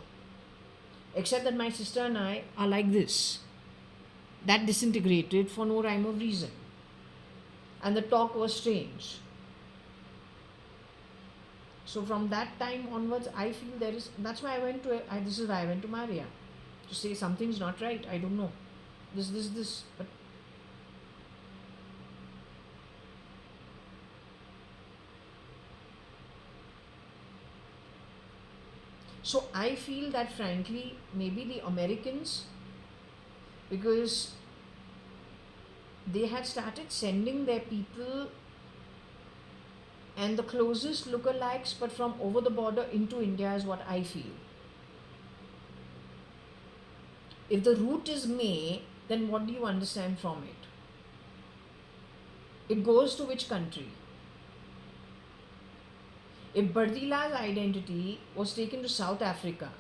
Except that my sister and I are like this. That disintegrated for no rhyme or reason. And the talk was strange. So from that time onwards, I feel that's why this is why I went to Maria. To say something's not right, I don't know. This. But so I feel that frankly, maybe the Americans, because they had started sending their people and the closest lookalikes, but from over the border into India is what I feel. If the root is May, then what do you understand from it? It goes to which country? If Bardila's identity was taken to South Africa,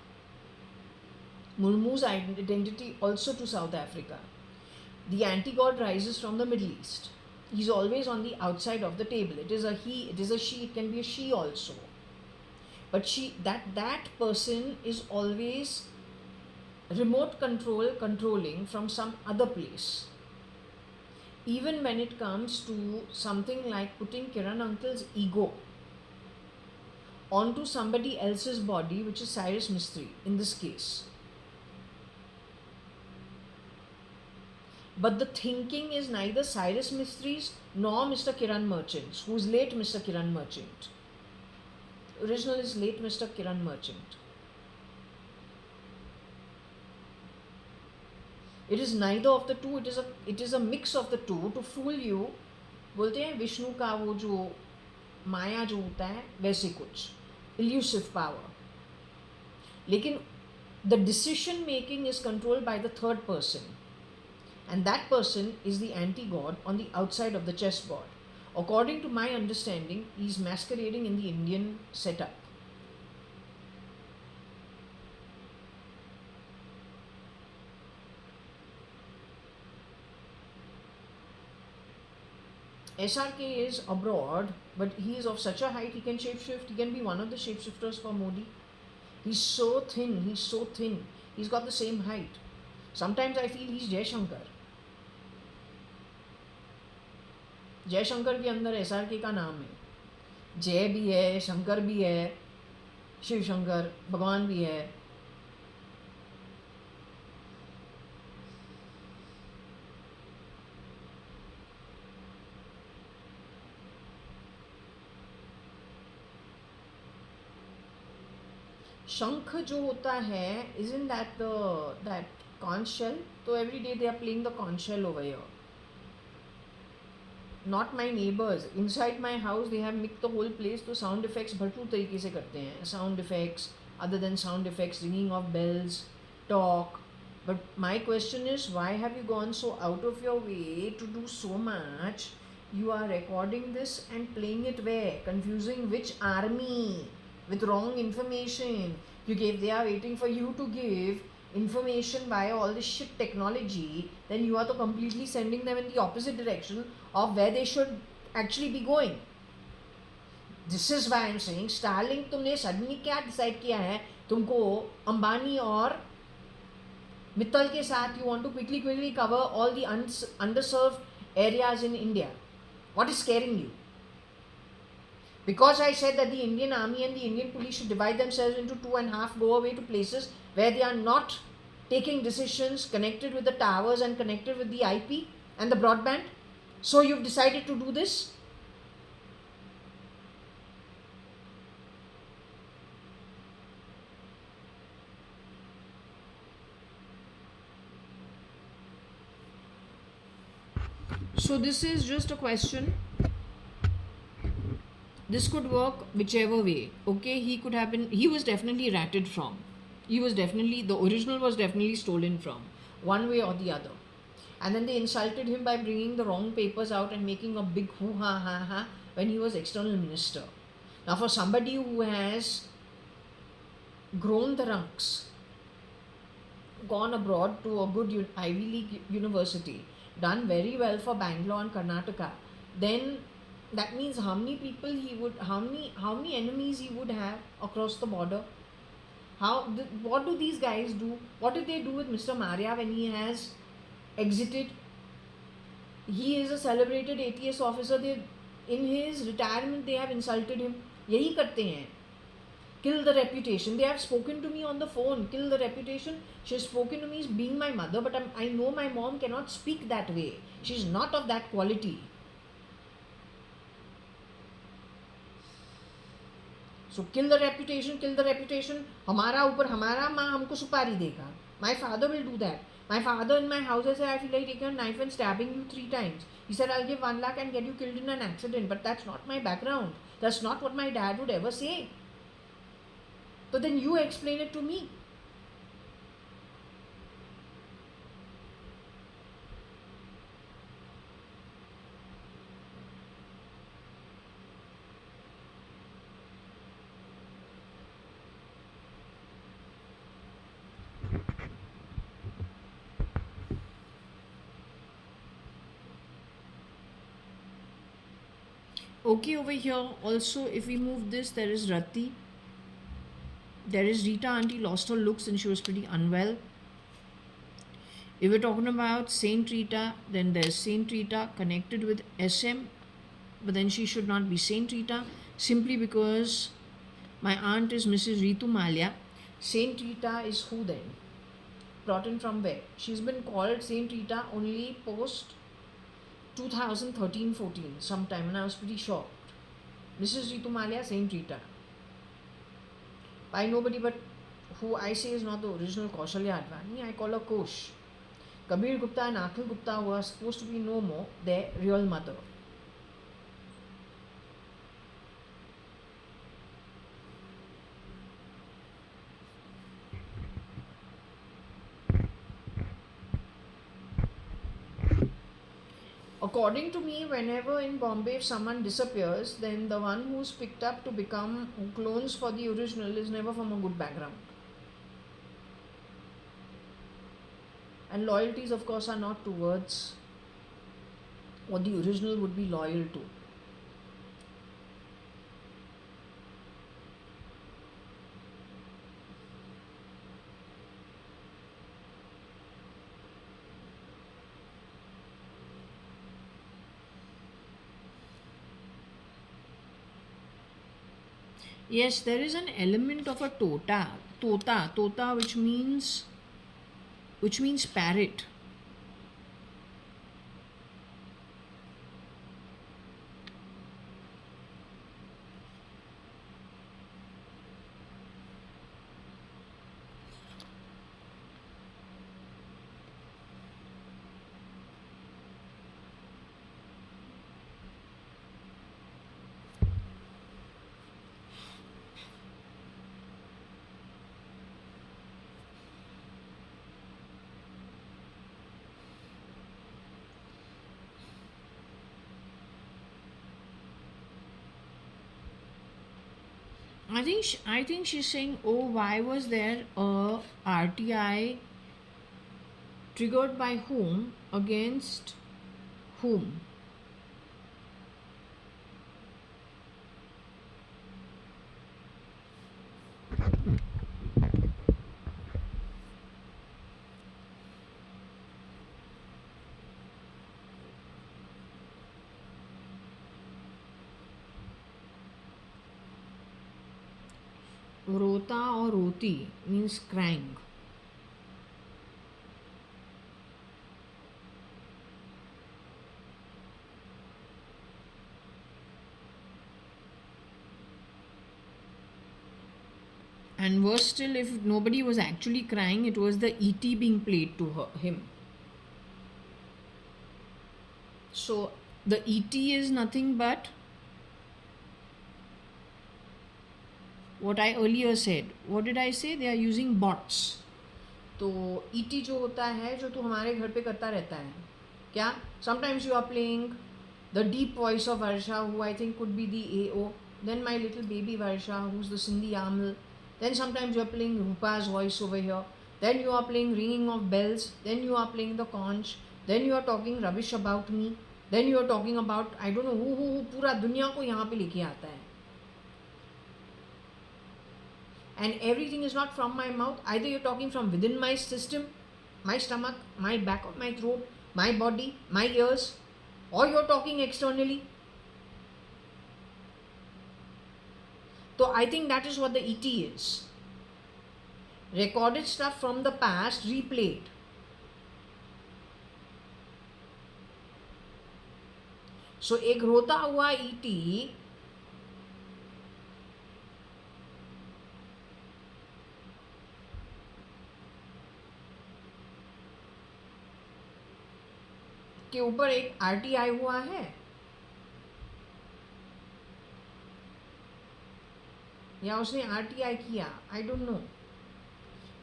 Murmu's identity also to South Africa, the anti-god rises from the Middle East. He's always on the outside of the table. It is a he, it is a she, it can be a she also. But that person is always remote controlling from some other place. Even when it comes to something like putting Kiran uncle's ego onto somebody else's body, which is Cyrus Mistry in this case. But the thinking is neither Cyrus Mistry's nor Mr. Kiran Merchant's, who's late Mr. Kiran Merchant. Original is late Mr. Kiran Merchant. It is neither of the two. It is a mix of the two to fool you. बोलते हैं विष्णु का वो जो माया जो होता है वैसे कुछ elusive power. लेकिन the decision making is controlled by the third person, and that person is the anti-god on the outside of the chessboard. According to my understanding, he is masquerading in the Indian setup. SRK is abroad, but he is of such a height, he can shapeshift. He can be one of the shapeshifters for Modi. He's so thin. He's got the same height. Sometimes I feel he's Jayashankar. Jaishankar के अंदर SRK का नाम है. जय भी है, शंकर भी है, शिव शंकर भगवान भी है. शंख जो होता है, isn't that that conch shell? So every day they are playing the conch shell over here. Not my neighbors. Inside my house they have mixed the whole place. तो sound effects भरपूर तरीके से करते हैं. Sound effects, other than sound effects, ringing of bells, talk. But my question is, why have you gone so out of your way to do so much You are recording this and playing it where? Confusing which army with wrong information. They are waiting for you to give information via all this shit technology. Then you are to completely sending them in the opposite direction of where they should actually be going. This is why I'm saying Starlink तुमने suddenly क्या decide किया है तुमको अंबानी और मित्तल के साथ you want to quickly cover all the underserved areas in India. What is scaring you? Because I said that the Indian army and the Indian police should divide themselves into two and half, go away to places where they are not taking decisions connected with the towers and connected with the IP and the broadband. So you've decided to do this? So this is just a question. This could work whichever way. Okay, he was definitely ratted from. The original was definitely stolen from, one way or the other. And then they insulted him by bringing the wrong papers out and making a big hoo-ha-ha-ha when he was external minister. Now for somebody who has grown the ranks, gone abroad to a good Ivy League university, done very well for Bangalore and Karnataka, then that means how many enemies he would have across the border. What do these guys do? What did they do with Mr. Maria when he has exited? He is a celebrated ATS officer. In his retirement they have insulted him. यही करते हैं. Kill the reputation. They have spoken to me on the phone. Kill the reputation. She has spoken to me as being my mother, but I know my mom cannot speak that way. She is not of that quality. So kill the reputation. हमारा ऊपर हमारा माँ हमको सुपारी देगा. My father will do that. My father in my house said, I feel like taking a knife and stabbing you 3 times. He said, I'll give 1 lakh and get you killed in an accident. But that's not my background. That's not what my dad would ever say. So then you explain it to me. Okay, over here also, if we move this, there is Rati. There is Rita. Auntie lost her looks and she was pretty unwell. If we're talking about Saint Rita, then there's Saint Rita connected with SM, but then she should not be Saint Rita simply because my aunt is Mrs. Ritu Malia. Saint Rita is who then? Brought in from where? She's been called Saint Rita only post 2013-14 sometime, and I was pretty shocked. Mrs. Ritu Malia, Saint Rita. By nobody but who I say is not the original JAYA.ADVANI. I call her Kosh. Kabir Gupta and Akhil Gupta, who are supposed to be no more their real mother. According to me, whenever in Bombay, if someone disappears, then the one who's picked up to become clones for the original is never from a good background. And loyalties, of course, are not towards what the original would be loyal to. Yes, there is an element of a tota, which means parrot. I think she's saying, oh, why was there a RTI triggered by whom against whom? Rota or roti means crying. And worse still, if nobody was actually crying, it was the ET being played to him. So the ET is nothing but what I earlier said. What did I say? They are using bots. तो ET जो होता है, जो तो हमारे घर पे करता रहता है क्या? Sometimes you are playing the deep voice of Varsha, who I think could be the AO. Then my little baby Varsha, who's the Sindhi Yamal. Then sometimes you are playing Rupa's voice over here. Then you are playing ringing of bells. Then you are playing the conch. Then you are talking rubbish about me. Then you are talking about I don't know who पूरा दुनिया को यहाँ पे लेके आता है. And everything is not from my mouth. Either you're talking from within my system, my stomach, my back of my throat, my body, my ears, or you're talking externally. So I think that is what the ET is. Recorded stuff from the past replayed. So एक रोता हुआ ET के ऊपर एक RTI हुआ है, या उसने RTI किया, I don't know.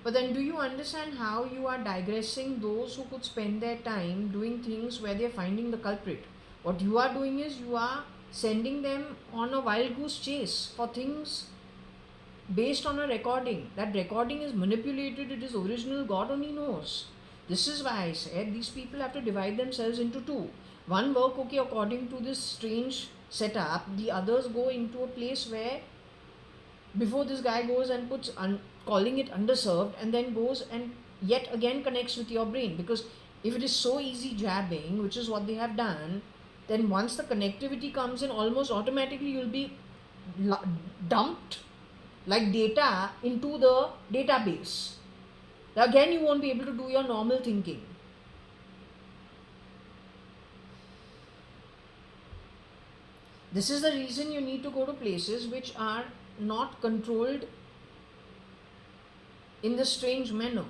But then do you understand how you are digressing those who could spend their time doing things where they are finding the culprit? What you are doing is you are sending them on a wild goose chase for things based on a recording. That recording is manipulated, it is original, God only knows. This is why I said these people have to divide themselves into two. One work, okay, according to this strange setup, the others go into a place where before this guy goes and puts calling it underserved and then goes and yet again connects with your brain, because if it is so easy jabbing, which is what they have done, then once the connectivity comes in, almost automatically you'll be dumped like data into the database. Again, you won't be able to do your normal thinking. This is the reason you need to go to places which are not controlled in this strange manner.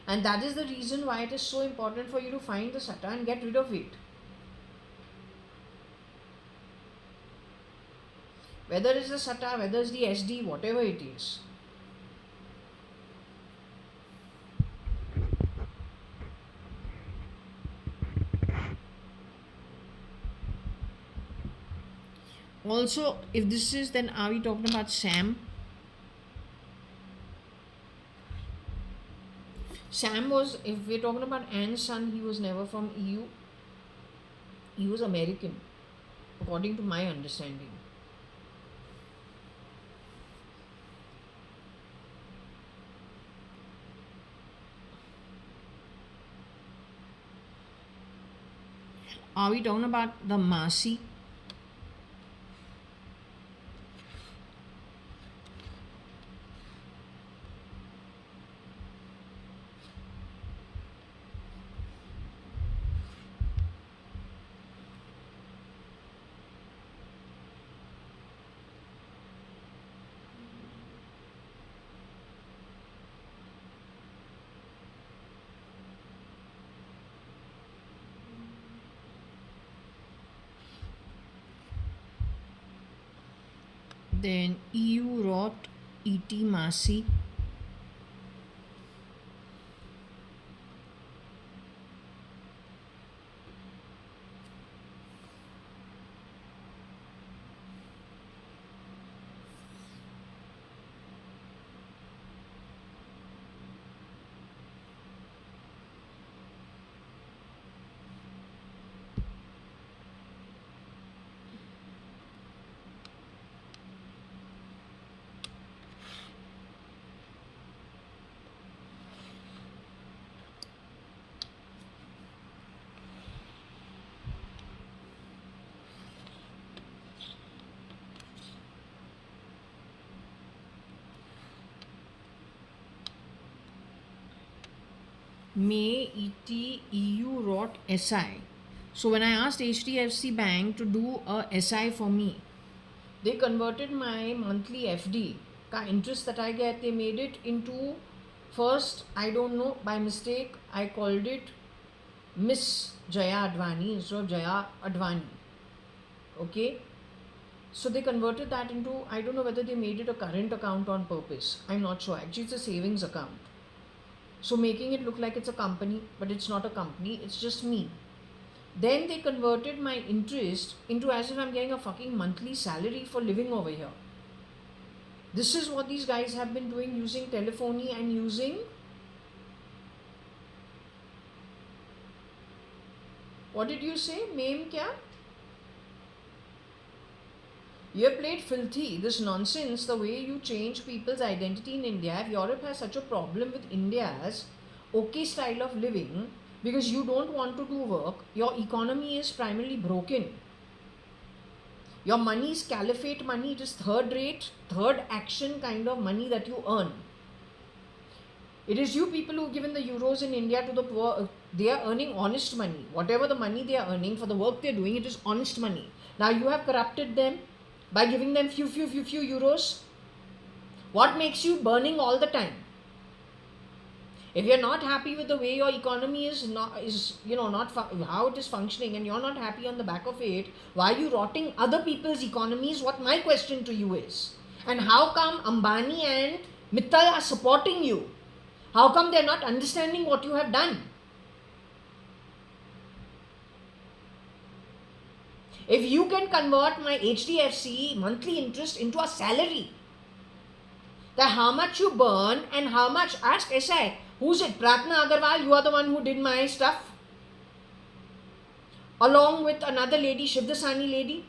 And that is the reason why it is so important for you to find the satta and get rid of it. Whether it's the satta, whether it's the SD, whatever it is. Also, if this is, then are we talking about Sam? Sam was, if we're talking about Anne's son, he was never from EU. He was American, according to my understanding. Are we talking about the Masi? Then EU Rot ET Masi. May ETEU wrote SI. So when I asked HDFC Bank to do a SI for me, they converted my monthly FD ka interest that I get, they made it into, first, I don't know, by mistake, I called it Miss JAYA.ADVANI instead of JAYA.ADVANI. Okay? So they converted that into, I don't know whether they made it a current account on purpose. I'm not sure. Actually, it's a savings account. So making it look like it's a company, but it's not a company, it's just me. Then they converted my interest into as if I'm getting a fucking monthly salary for living over here. This is what these guys have been doing, using telephony and using, what did you say? Meme kya? You have played filthy. This nonsense, the way you change people's identity in India. If Europe has such a problem with India's okay style of living, because you don't want to do work, your economy is primarily broken. Your money is caliphate money, it is third rate, third action kind of money that you earn. It is you people who have given the euros in India to the poor. They are earning honest money. Whatever the money they are earning for the work they are doing, it is honest money. Now you have corrupted them by giving them few euros. What makes you burning all the time? If you're not happy with the way your economy is not how it is functioning, and you're not happy on the back of it, why are you rotting other people's economies? What my question to you is, and how come Ambani and Mittal are supporting you? How come they're not understanding what you have done? If you can convert my HDFC monthly interest into a salary, that how much you burn and how much, ask SI, who's it? Pratna Agarwal, you are the one who did my stuff. Along with another lady, Shivdasani lady.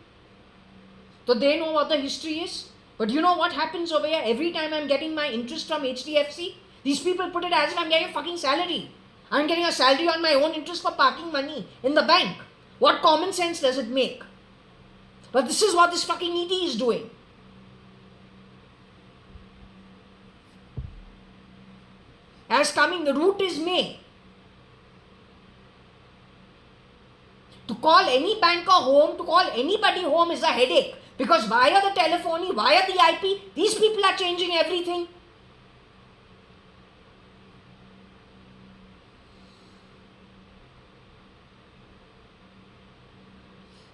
So they know what the history is. But you know what happens over here? Every time I'm getting my interest from HDFC, these people put it as if I'm getting a fucking salary. I'm getting a salary on my own interest for parking money in the bank. What common sense does it make? But this is what this fucking ED is doing. As coming, the route is May. To call any banker home, to call anybody home is a headache. Because via the telephony, via the IP, these people are changing everything.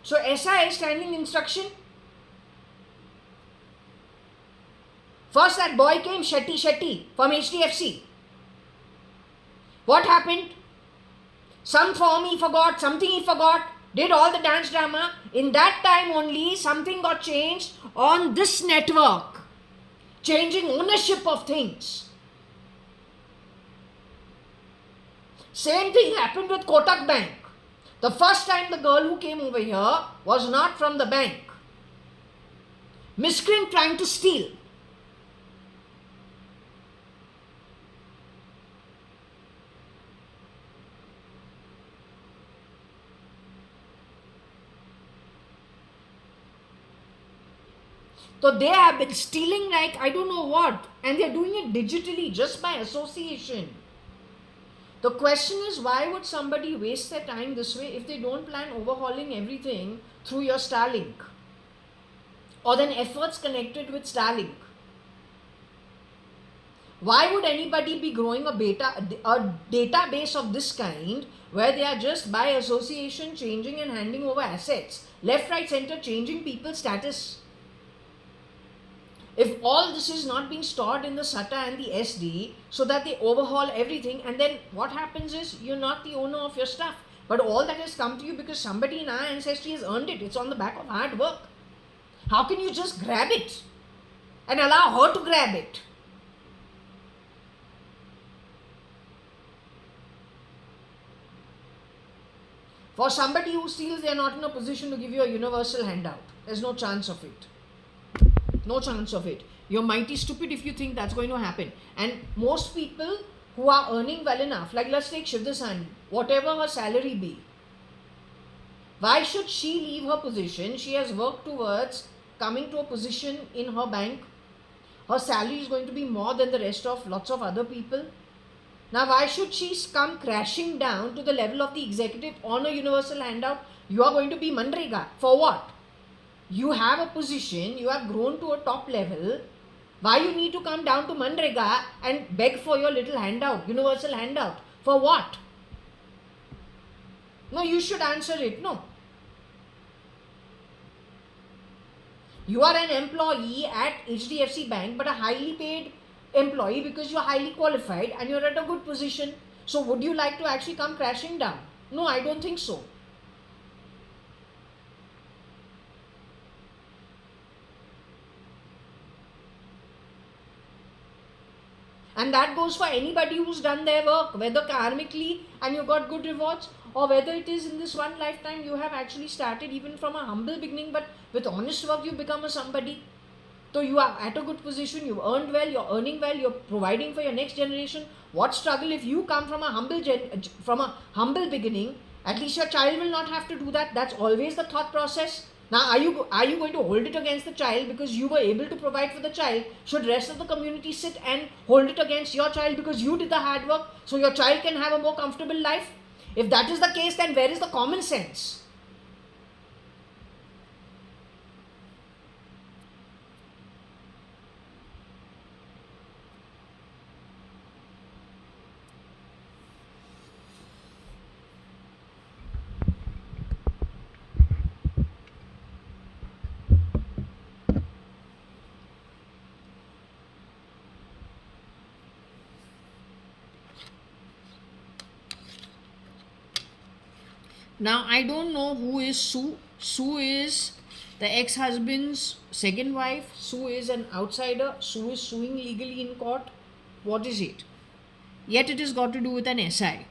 So SI standing instruction. First that boy came, Shetty from HDFC. What happened? Some form he forgot, something he forgot, did all the dance drama. In that time only something got changed on this network. Changing ownership of things. Same thing happened with Kotak Bank. The first time the girl who came over here was not from the bank. Miscreant trying to steal. So they have been stealing like I don't know what, and they are doing it digitally just by association. The question is, why would somebody waste their time this way if they don't plan overhauling everything through your Starlink? Or then efforts connected with Starlink. Why would anybody be growing a database of this kind where they are just by association changing and handing over assets, left, right, center, changing people's status? If all this is not being stored in the SATA and the SD so that they overhaul everything, and then what happens is you're not the owner of your stuff, but all that has come to you because somebody in our ancestry has earned it. It's on the back of hard work. How can you just grab it and allow her to grab it? For somebody who steals, they are not in a position to give you a universal handout. There's no chance of it. No chance of it. You're mighty stupid if you think that's going to happen. And most people who are earning well enough, like let's take Shivdasani, whatever her salary be, why should she leave her position? She has worked towards coming to a position in her bank. Her salary is going to be more than the rest of lots of other people. Now, why should she come crashing down to the level of the executive on a universal handout? You are going to be Manrega. For what? You have a position, you have grown to a top level. Why you need to come down to Manrega and beg for your little handout, universal handout? For what? No, you should answer it. No. You are an employee at HDFC Bank, but a highly paid employee because you are highly qualified and you are at a good position. So would you like to actually come crashing down? No, I don't think so. And that goes for anybody who's done their work, whether karmically and you got good rewards, or whether it is in this one lifetime you have actually started even from a humble beginning, but with honest work you become a somebody. So you are at a good position, you've earned well, you're earning well, you're providing for your next generation. What struggle if you come from a humble beginning? At least your child will not have to do that. That's always the thought process. Now, are you going to hold it against the child because you were able to provide for the child? Should rest of the community sit and hold it against your child because you did the hard work so your child can have a more comfortable life? If that is the case, then where is the common sense? Now, I don't know who is Sue. Sue is the ex-husband's second wife. Sue is an outsider. Sue is suing legally in court. What is it? Yet it has got to do with an SI.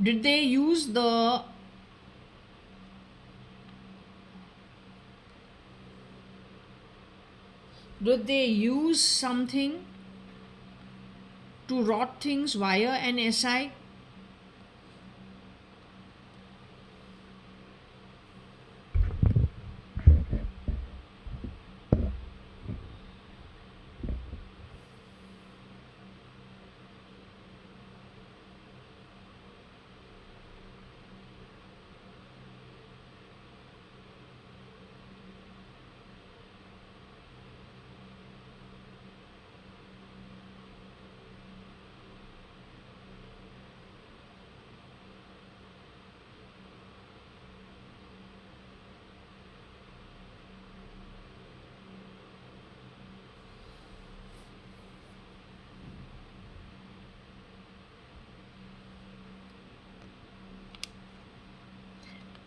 Did they use the something to rot things via an SI?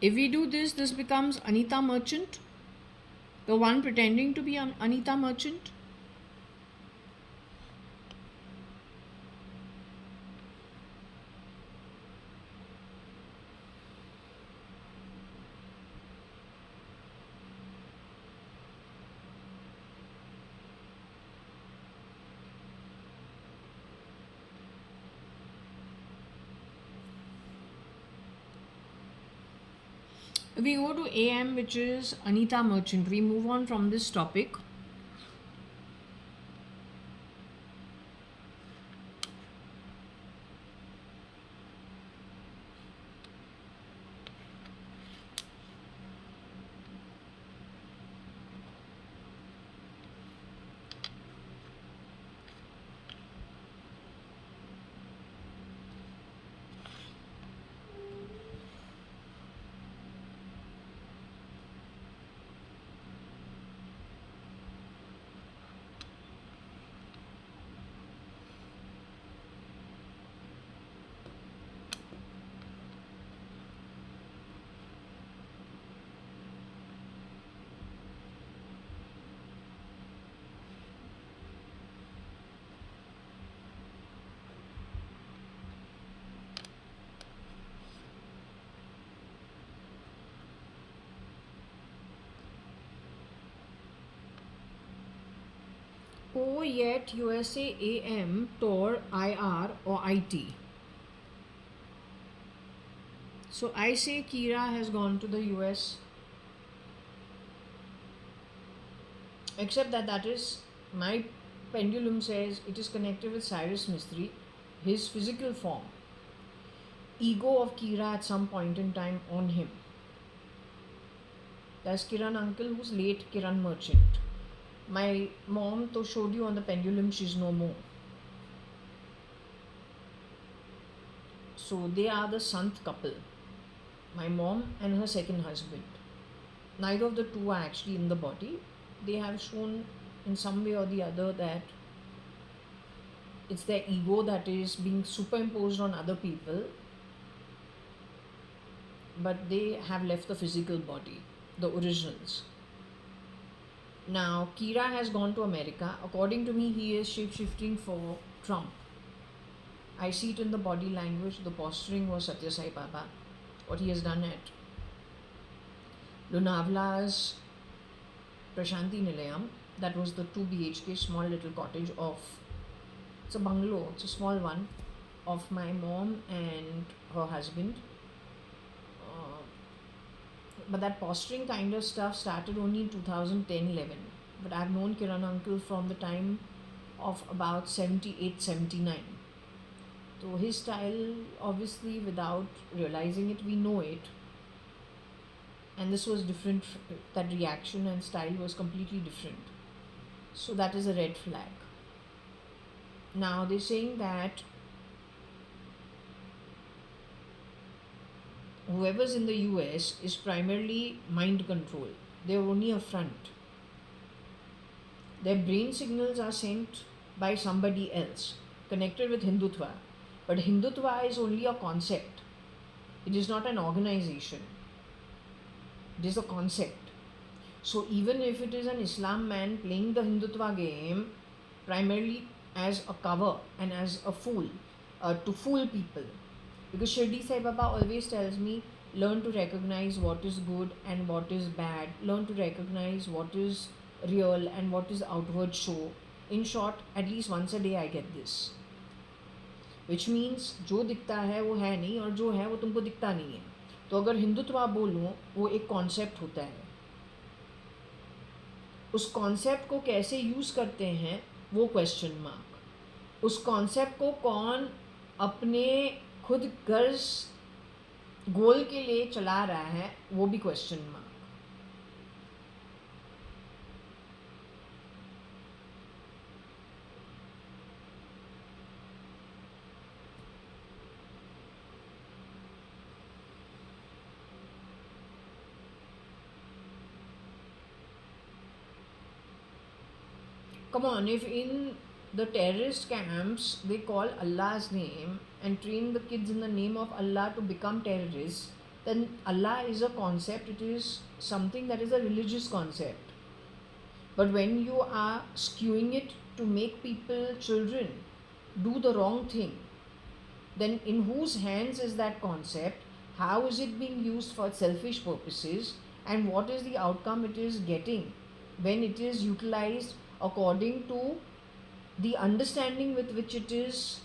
If we do this, this becomes Anita Merchant, the one pretending to be Anita Merchant. We go to AM, which is Anita Merchant. We move on from this topic. yet USA AM Tor IR or IT. So I say Kira has gone to the US, except that is my pendulum says it is connected with Cyrus Mistry, his physical form, ego of Kira at some point in time on him. There's Kiran uncle who's late Kiran merchant. My mom to showed you on the pendulum she's no more. So they are the Sant couple, my mom and her second husband. Neither of the two are actually in the body. They have shown in some way or the other that it's their ego that is being superimposed on other people, but they have left the physical body, the originals. Now, Kira has gone to America. According to me, he is shape-shifting for Trump. I see it in the body language. The posturing was Satya Sai Baba. What he has done at Lonavla's Prashanti Nilayam, that was the 2 BHK small little cottage of, it's a bungalow, it's a small one, of my mom and her husband. But that posturing kind of stuff started only in 2010-11. But I've known Kiran uncle from the time of about 78, 79. So his style, obviously without realizing it, we know it. And this was different, that reaction and style was completely different. So that is a red flag. Now they're saying that whoever's in the US is primarily mind control. They're only a front. Their brain signals are sent by somebody else, connected with Hindutva. But Hindutva is only a concept. It is not an organization. It is a concept. So even if it is an Islam man playing the Hindutva game, primarily as a cover and as a fool, to fool people, because Shirdi Sai Baba always tells me, learn to recognize what is good and what is bad. Learn to recognize what is real and what is outward show. In short, at least once a day I get this. Which means, जो दिखता है वो है नहीं और जो है वो तुमको दिखता नहीं है. तो अगर हिंदुत्व बोलूँ, वो एक कॉन्सेप्ट होता है. उस कॉन्सेप्ट को कैसे यूज़ करते हैं वो क्वेश्चन मार्क. उस कॉन्सेप्ट को कौन अपने खुद गर्ज गोल के लिए चला रहा है वो भी question mark. Come on, if in the terrorist camps they call Allah's name and train the kids in the name of Allah to become terrorists, then Allah is a concept, it is something that is a religious concept. But when you are skewing it to make people, children, do the wrong thing, then in whose hands is that concept? How is it being used for selfish purposes? And what is the outcome it is getting when it is utilized according to the understanding with which it is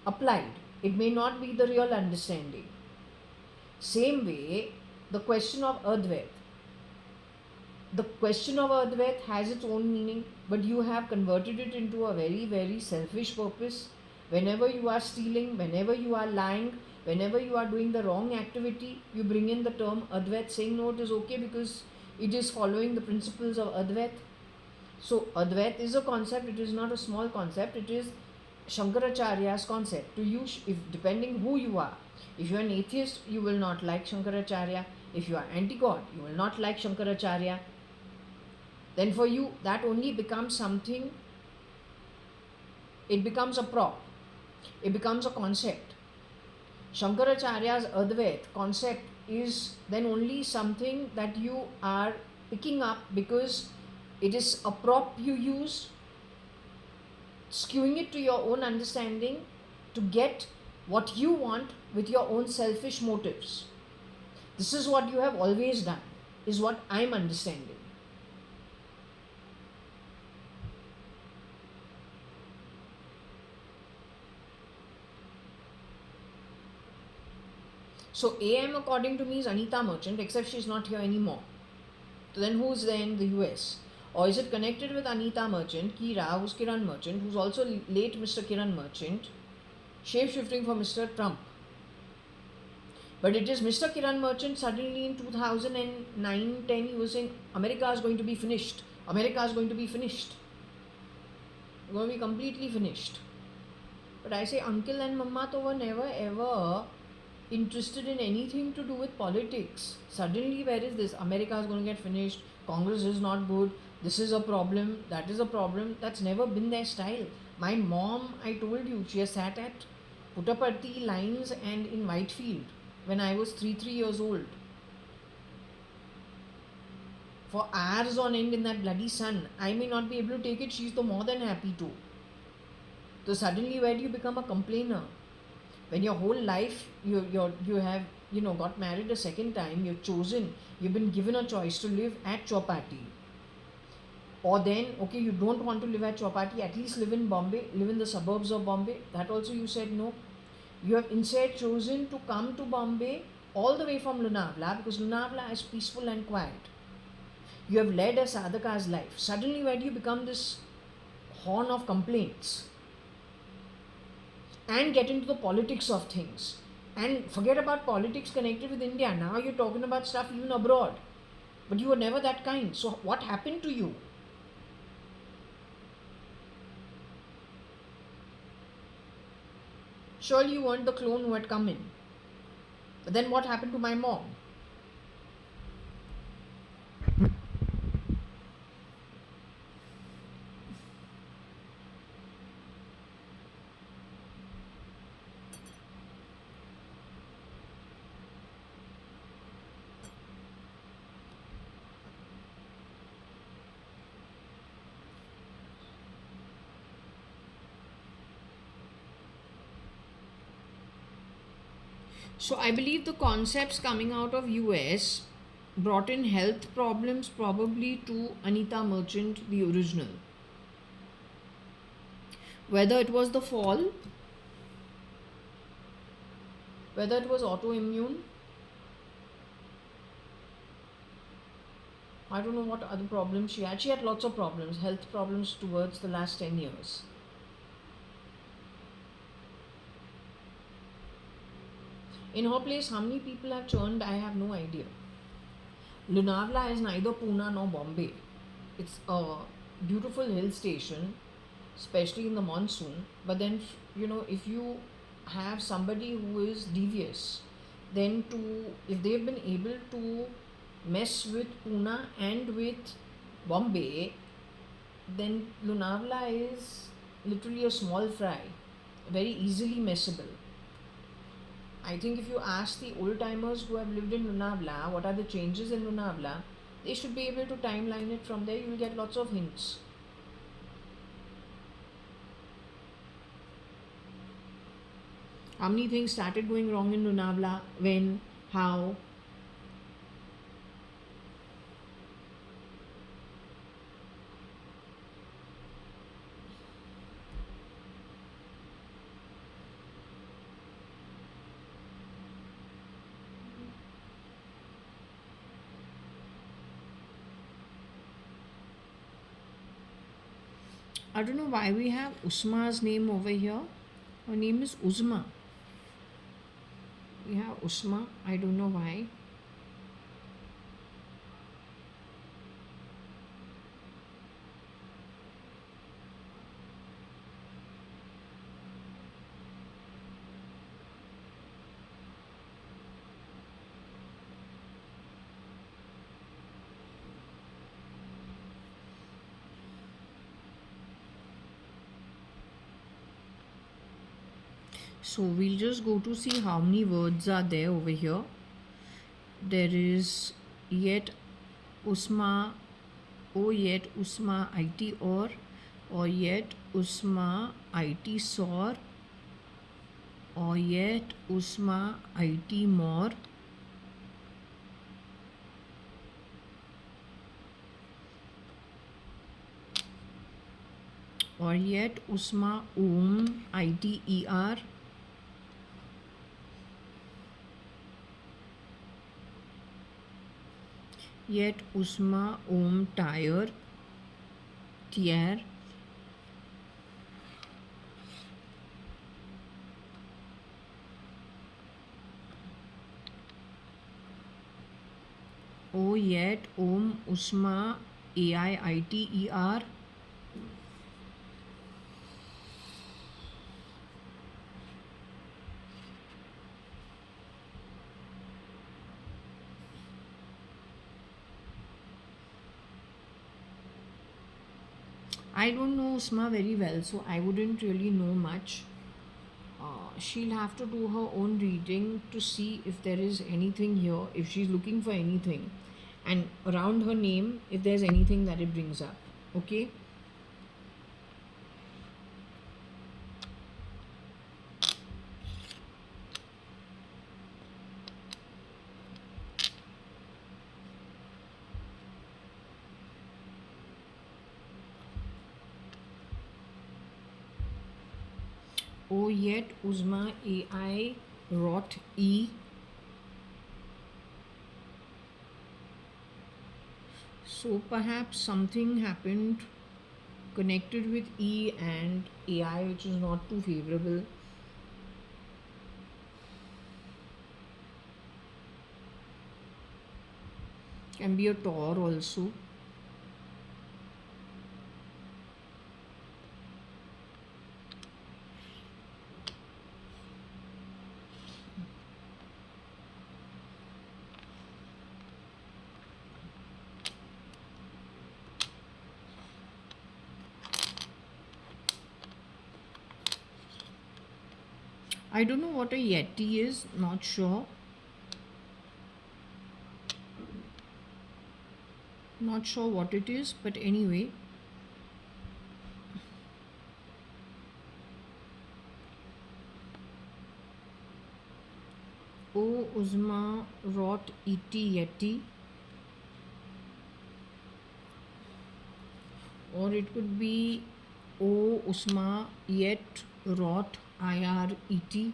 applied? It may not be the real understanding. Same way, the question of Advait. The question of Advait has its own meaning, but you have converted it into a very, very selfish purpose. Whenever you are stealing, whenever you are lying, whenever you are doing the wrong activity, you bring in the term Advait, saying no, it is okay because it is following the principles of Advait. So Advait is a concept, it is not a small concept, it is Shankaracharya's concept. To you, if depending who you are, if you are an atheist, you will not like Shankaracharya. If you are anti-God, you will not like Shankaracharya. Then for you, that only becomes something, it becomes a prop, it becomes a concept. Shankaracharya's Advait concept is then only something that you are picking up because it is a prop you use, skewing it to your own understanding to get what you want with your own selfish motives. This is what you have always done, is what I am understanding. So AM according to me is Anita Merchant, except she's not here anymore. So then who's there in the US? Or is it connected with Anita Merchant, Kira, who's Kiran Merchant, who's also late Mr. Kiran Merchant, shape shifting for Mr. Trump? But it is Mr. Kiran Merchant suddenly in 2009-10 he was saying America is going to be finished. America is going to be finished. We're going to be completely finished. But I say uncle and mama were never ever interested in anything to do with politics. Suddenly, where is this? America is going to get finished. Congress is not good. This is a problem. That is a problem. That's never been their style. My mom, I told you, she has sat at Puttaparthi lines and in Whitefield when I was 3 years old. For hours on end in that bloody sun. I may not be able to take it. She's the more than happy to. So suddenly, where do you become a complainer? When your whole life you have got married a second time, you've been given a choice to live at Chowpatty, or then okay, you don't want to live at Chowpatty, at least live in Bombay, live in the suburbs of Bombay. That also you said no. You have instead chosen to come to Bombay all the way from Lonavala because Lonavala is peaceful and quiet. You have led a sadhaka's life. Suddenly, where do you become this horn of complaints and get into the politics of things? And forget about politics connected with India. Now you're talking about stuff even abroad. But you were never that kind. So what happened to you? Surely you weren't the clone who had come in. But then what happened to my mom? So I believe the concepts coming out of US brought in health problems probably to Anita Merchant, the original. Whether it was the fall, whether it was autoimmune, I don't know what other problems she had. She had lots of problems, health problems towards the last 10 years. In her place, how many people have churned, I have no idea. Lonavala is neither Pune nor Bombay. It's a beautiful hill station, especially in the monsoon. But then, if you have somebody who is devious, then if they've been able to mess with Pune and with Bombay, then Lonavala is literally a small fry, very easily messable. I think if you ask the old timers who have lived in Lonavala what are the changes in Lonavala, they should be able to timeline it from there. You will get lots of hints. How many things started going wrong in Lonavala? When? How? I don't know why we have Usma's name over here. Her name is Uzma. We have Usma. I don't know why. So we'll just go to see how many words are there over here. There is yet Usma, yet Usma IT or yet Usma IT sor, or yet Usma IT more, or yet Usma IT ER, Yet Usma Om Tire Tier. O yet Om Usma AIITER. I don't know Usma very well, so I wouldn't really know much. She'll have to do her own reading to see if there is anything here, if she's looking for anything, and around her name, if there's anything that it brings up. Okay? O yet Uzma AI Rot E. So perhaps something happened connected with E and AI which is not too favorable. Can be a Tor also. I don't know what a Yeti is, not sure. Not sure what it is, but anyway. O Uzma Rot Eti Yeti. Or it could be O Usma Yet Rot IRET.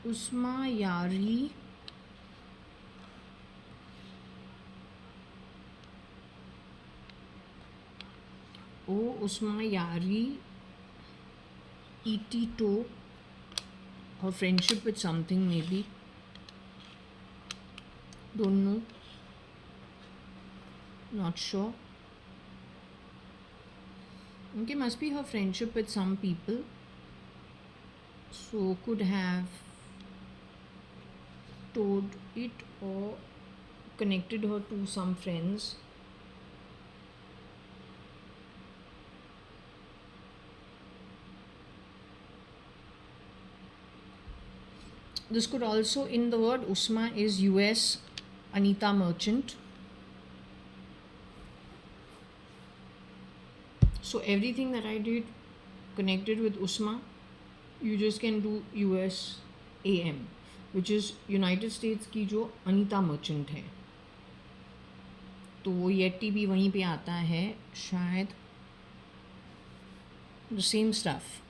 Usma Yari. O Usma Yari ET to. Her friendship with something maybe. Don't know. Not sure. Okay, must be her friendship with some people. So could have told it or connected her to some friends. This could also, in the word Usma is US Anita Merchant. So everything that I did connected with Usma, you just can do US AM, which is United States की जो Anita merchant है, तो वो Yeti भी वहीं पे आता है शायद. The same stuff.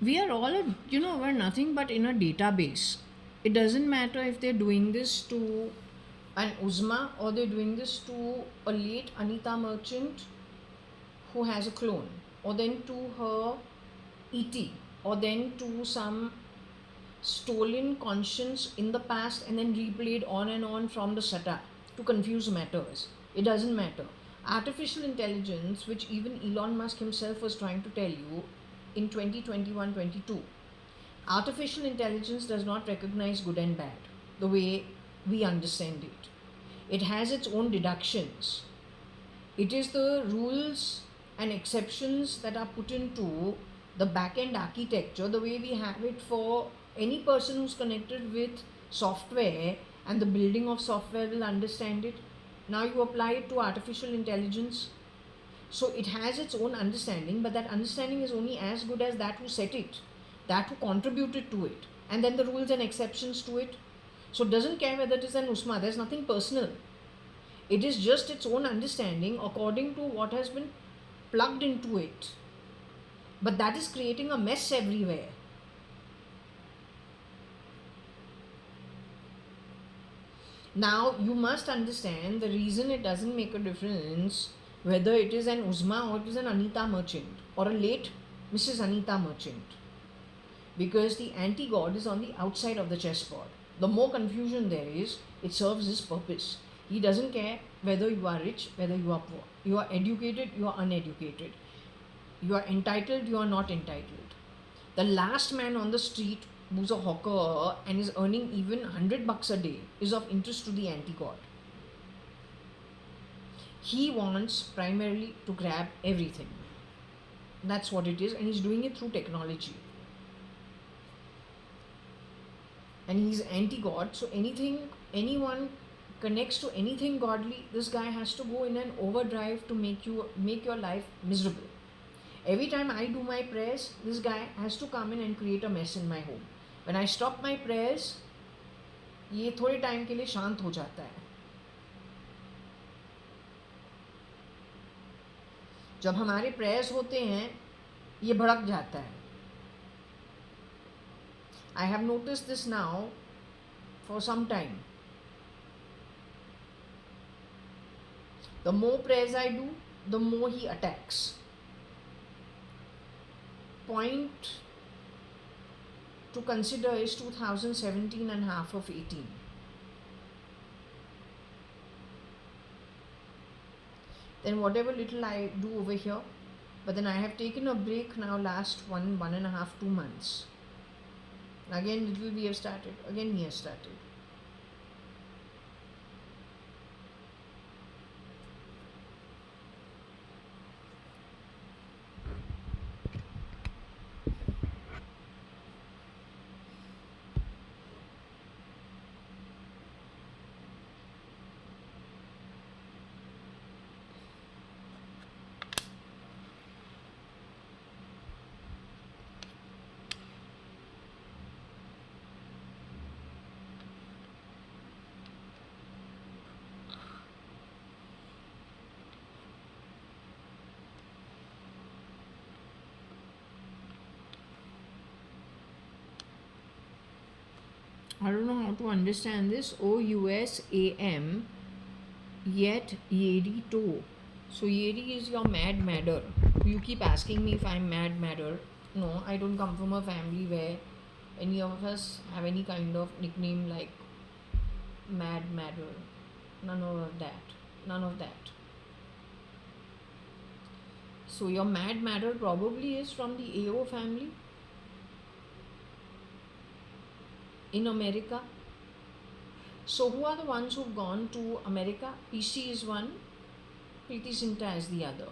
We are all, we're nothing but in a database. It doesn't matter if they're doing this to an Uzma or they're doing this to a late Anita Merchant who has a clone, or then to her ET, or then to some stolen conscience in the past and then replayed on and on from the Sata to confuse matters. It doesn't matter. Artificial intelligence, which even Elon Musk himself was trying to tell you in 2021-22, artificial intelligence does not recognize good and bad the way we understand it. It has its own deductions. It is the rules and exceptions that are put into the back-end architecture, the way we have it for any person who's connected with software, and the building of software will understand it. Now you apply it to artificial intelligence. So it has its own understanding, but that understanding is only as good as that who set it, that who contributed to it, and then the rules and exceptions to it. So it doesn't care whether it is an USMA, there's nothing personal. It is just its own understanding according to what has been plugged into it. But that is creating a mess everywhere. Now you must understand the reason it doesn't make a difference whether it is an Uzma or it is an Anita merchant or a late Mrs. Anita merchant, because the anti-god is on the outside of the chessboard. The more confusion there is, it serves his purpose. He doesn't care whether you are rich, whether you are poor, you are educated, you are uneducated, you are entitled, you are not entitled. The last man on the street who's a hawker and is earning even $100 a day is of interest to the anti-god. He wants primarily to grab everything. That's what it is, and he's doing it through technology. And he's anti-god, so anyone connects to anything godly, this guy has to go in an overdrive to make your life miserable. Every time I do my prayers, this guy has to come in and create a mess in my home. When I stop my prayers, ये थोड़े time के लिए शांत हो जाता है. जब हमारे प्रेयर्स होते हैं, ये भड़क जाता है. I have noticed this now for some time. The more prayers I do, the more he attacks. Point to consider is 2017 and half of 18. Then whatever little I do over here, but then I have taken a break now last 1.5, 2 months. Again little we have started, again he has started. I don't know how to understand this. OUSAM, yet Yeri to. So Yeri is your mad madder. You keep asking me if I'm mad madder. No, I don't come from a family where any of us have any kind of nickname like mad madder. None of that. None of that. So your mad madder probably is from the AO family in America. So who are the ones who've gone to America? PC is one, Preeti Zinta is the other.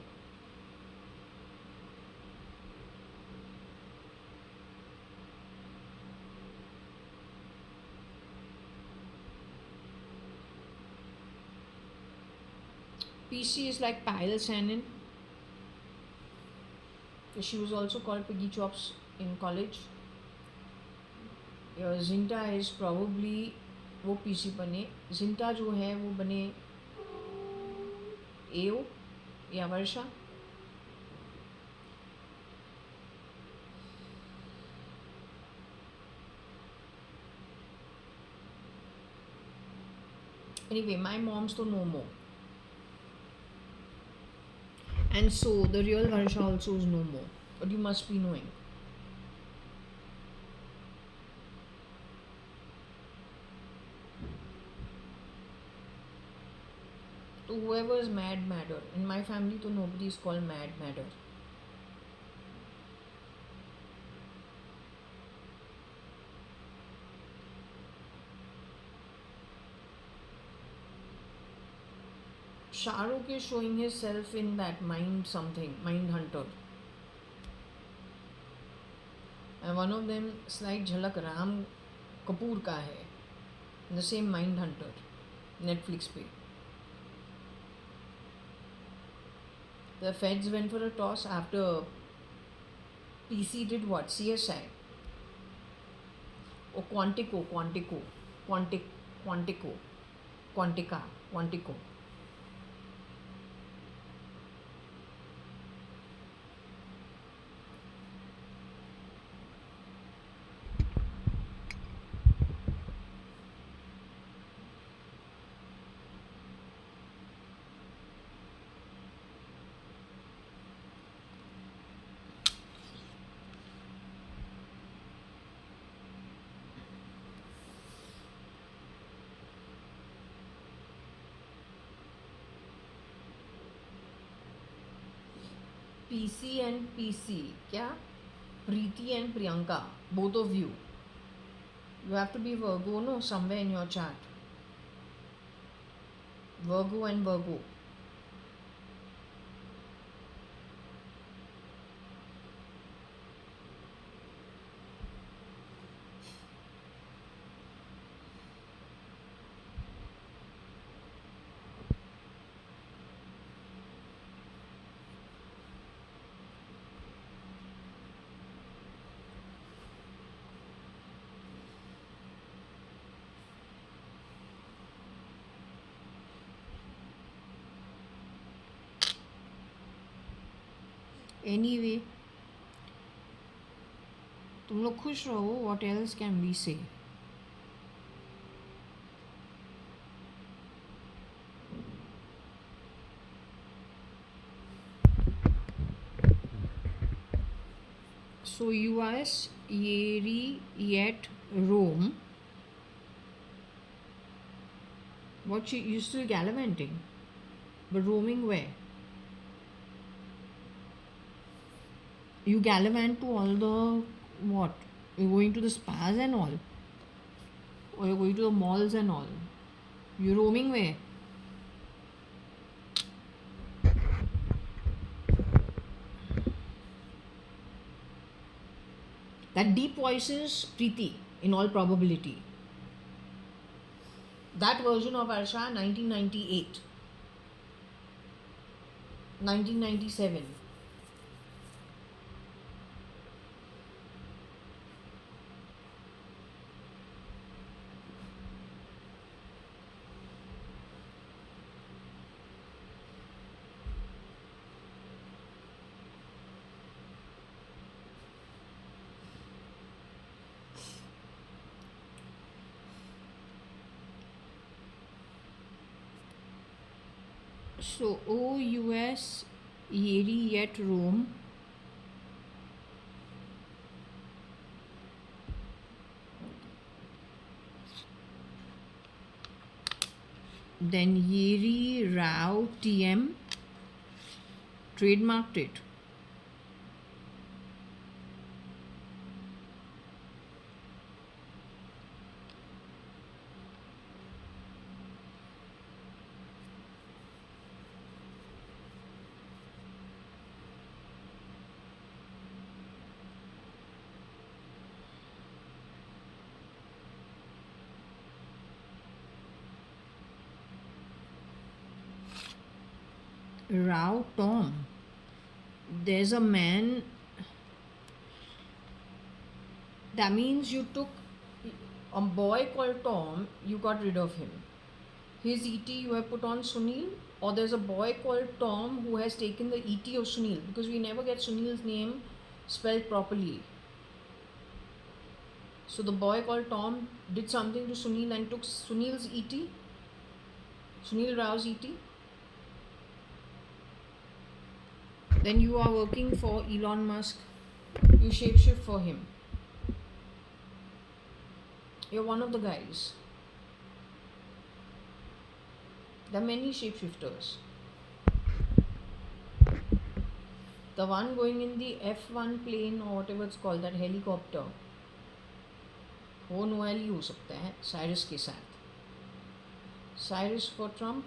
PC is like Payal Sanin. She was also called Piggy Chops in college. Zinta is probably वो PC बने. जिंटा जो है वो बने एओ या वर्षा. Anyway, my mom's to no more. And so the real Varsha also is no more. But you must be knowing. So whoever is mad madder. In my family to nobody is called mad madder. Shahrukh is showing himself in that Mind Hunter. And one of them slight झलक राम कपूर का है. The same Mind Hunter. Netflix पे. The feds went for a toss after PC did what? CSI. Or Quantico. PC and PC. क्या? Preeti and Priyanka. Both of you. You have to be Virgo, no? Somewhere in your chart. Virgo and Virgo. Anyway, तुम लोग खुश रहो. What else can we say? So US, Yeri, yet Rome. What you still gallivanting? But roaming where? You gallivant to all the what? You're going to the spas and all? Or you're going to the malls and all? You're roaming where? That deep voice is Preeti, in all probability. That version of Arsha, 1998. 1997. So OUS, Yeri, yet Rome. Then Yeri, Rao, TM. Trademarked it. Rao Tom. There's a man. That means you took a boy called Tom, you got rid of him. His ET you have put on Sunil, or there's a boy called Tom who has taken the ET of Sunil, because we never get Sunil's name spelled properly. So the boy called Tom did something to Sunil and took Sunil's ET, Sunil Rao's ET. Then you are working for Elon Musk. You shapeshift for him. You're one of the guys. There are many shapeshifters. The one going in the F1 plane or whatever it's called, that helicopter, वो Noel ही हो सकता है Cyrus के साथ. Cyrus for Trump,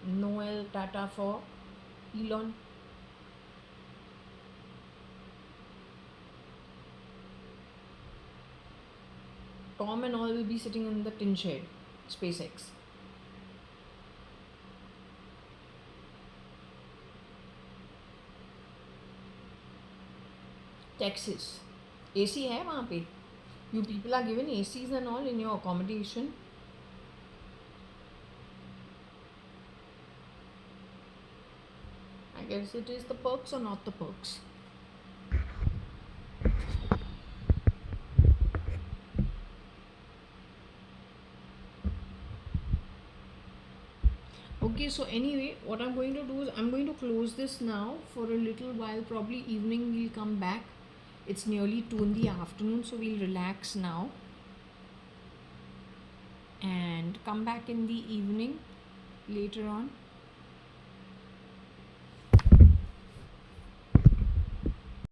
Noel, Tata for Elon. Tom and all will be sitting in the tin shed. SpaceX. Texas. AC है वहाँ पे. You people are given ACs and all in your accommodation. I guess it is the perks or not the perks. Okay, so anyway, what I'm going to do is I'm going to close this now for a little while. Probably evening we'll come back. It's nearly 2 in the afternoon, so we'll relax now and come back in the evening later on.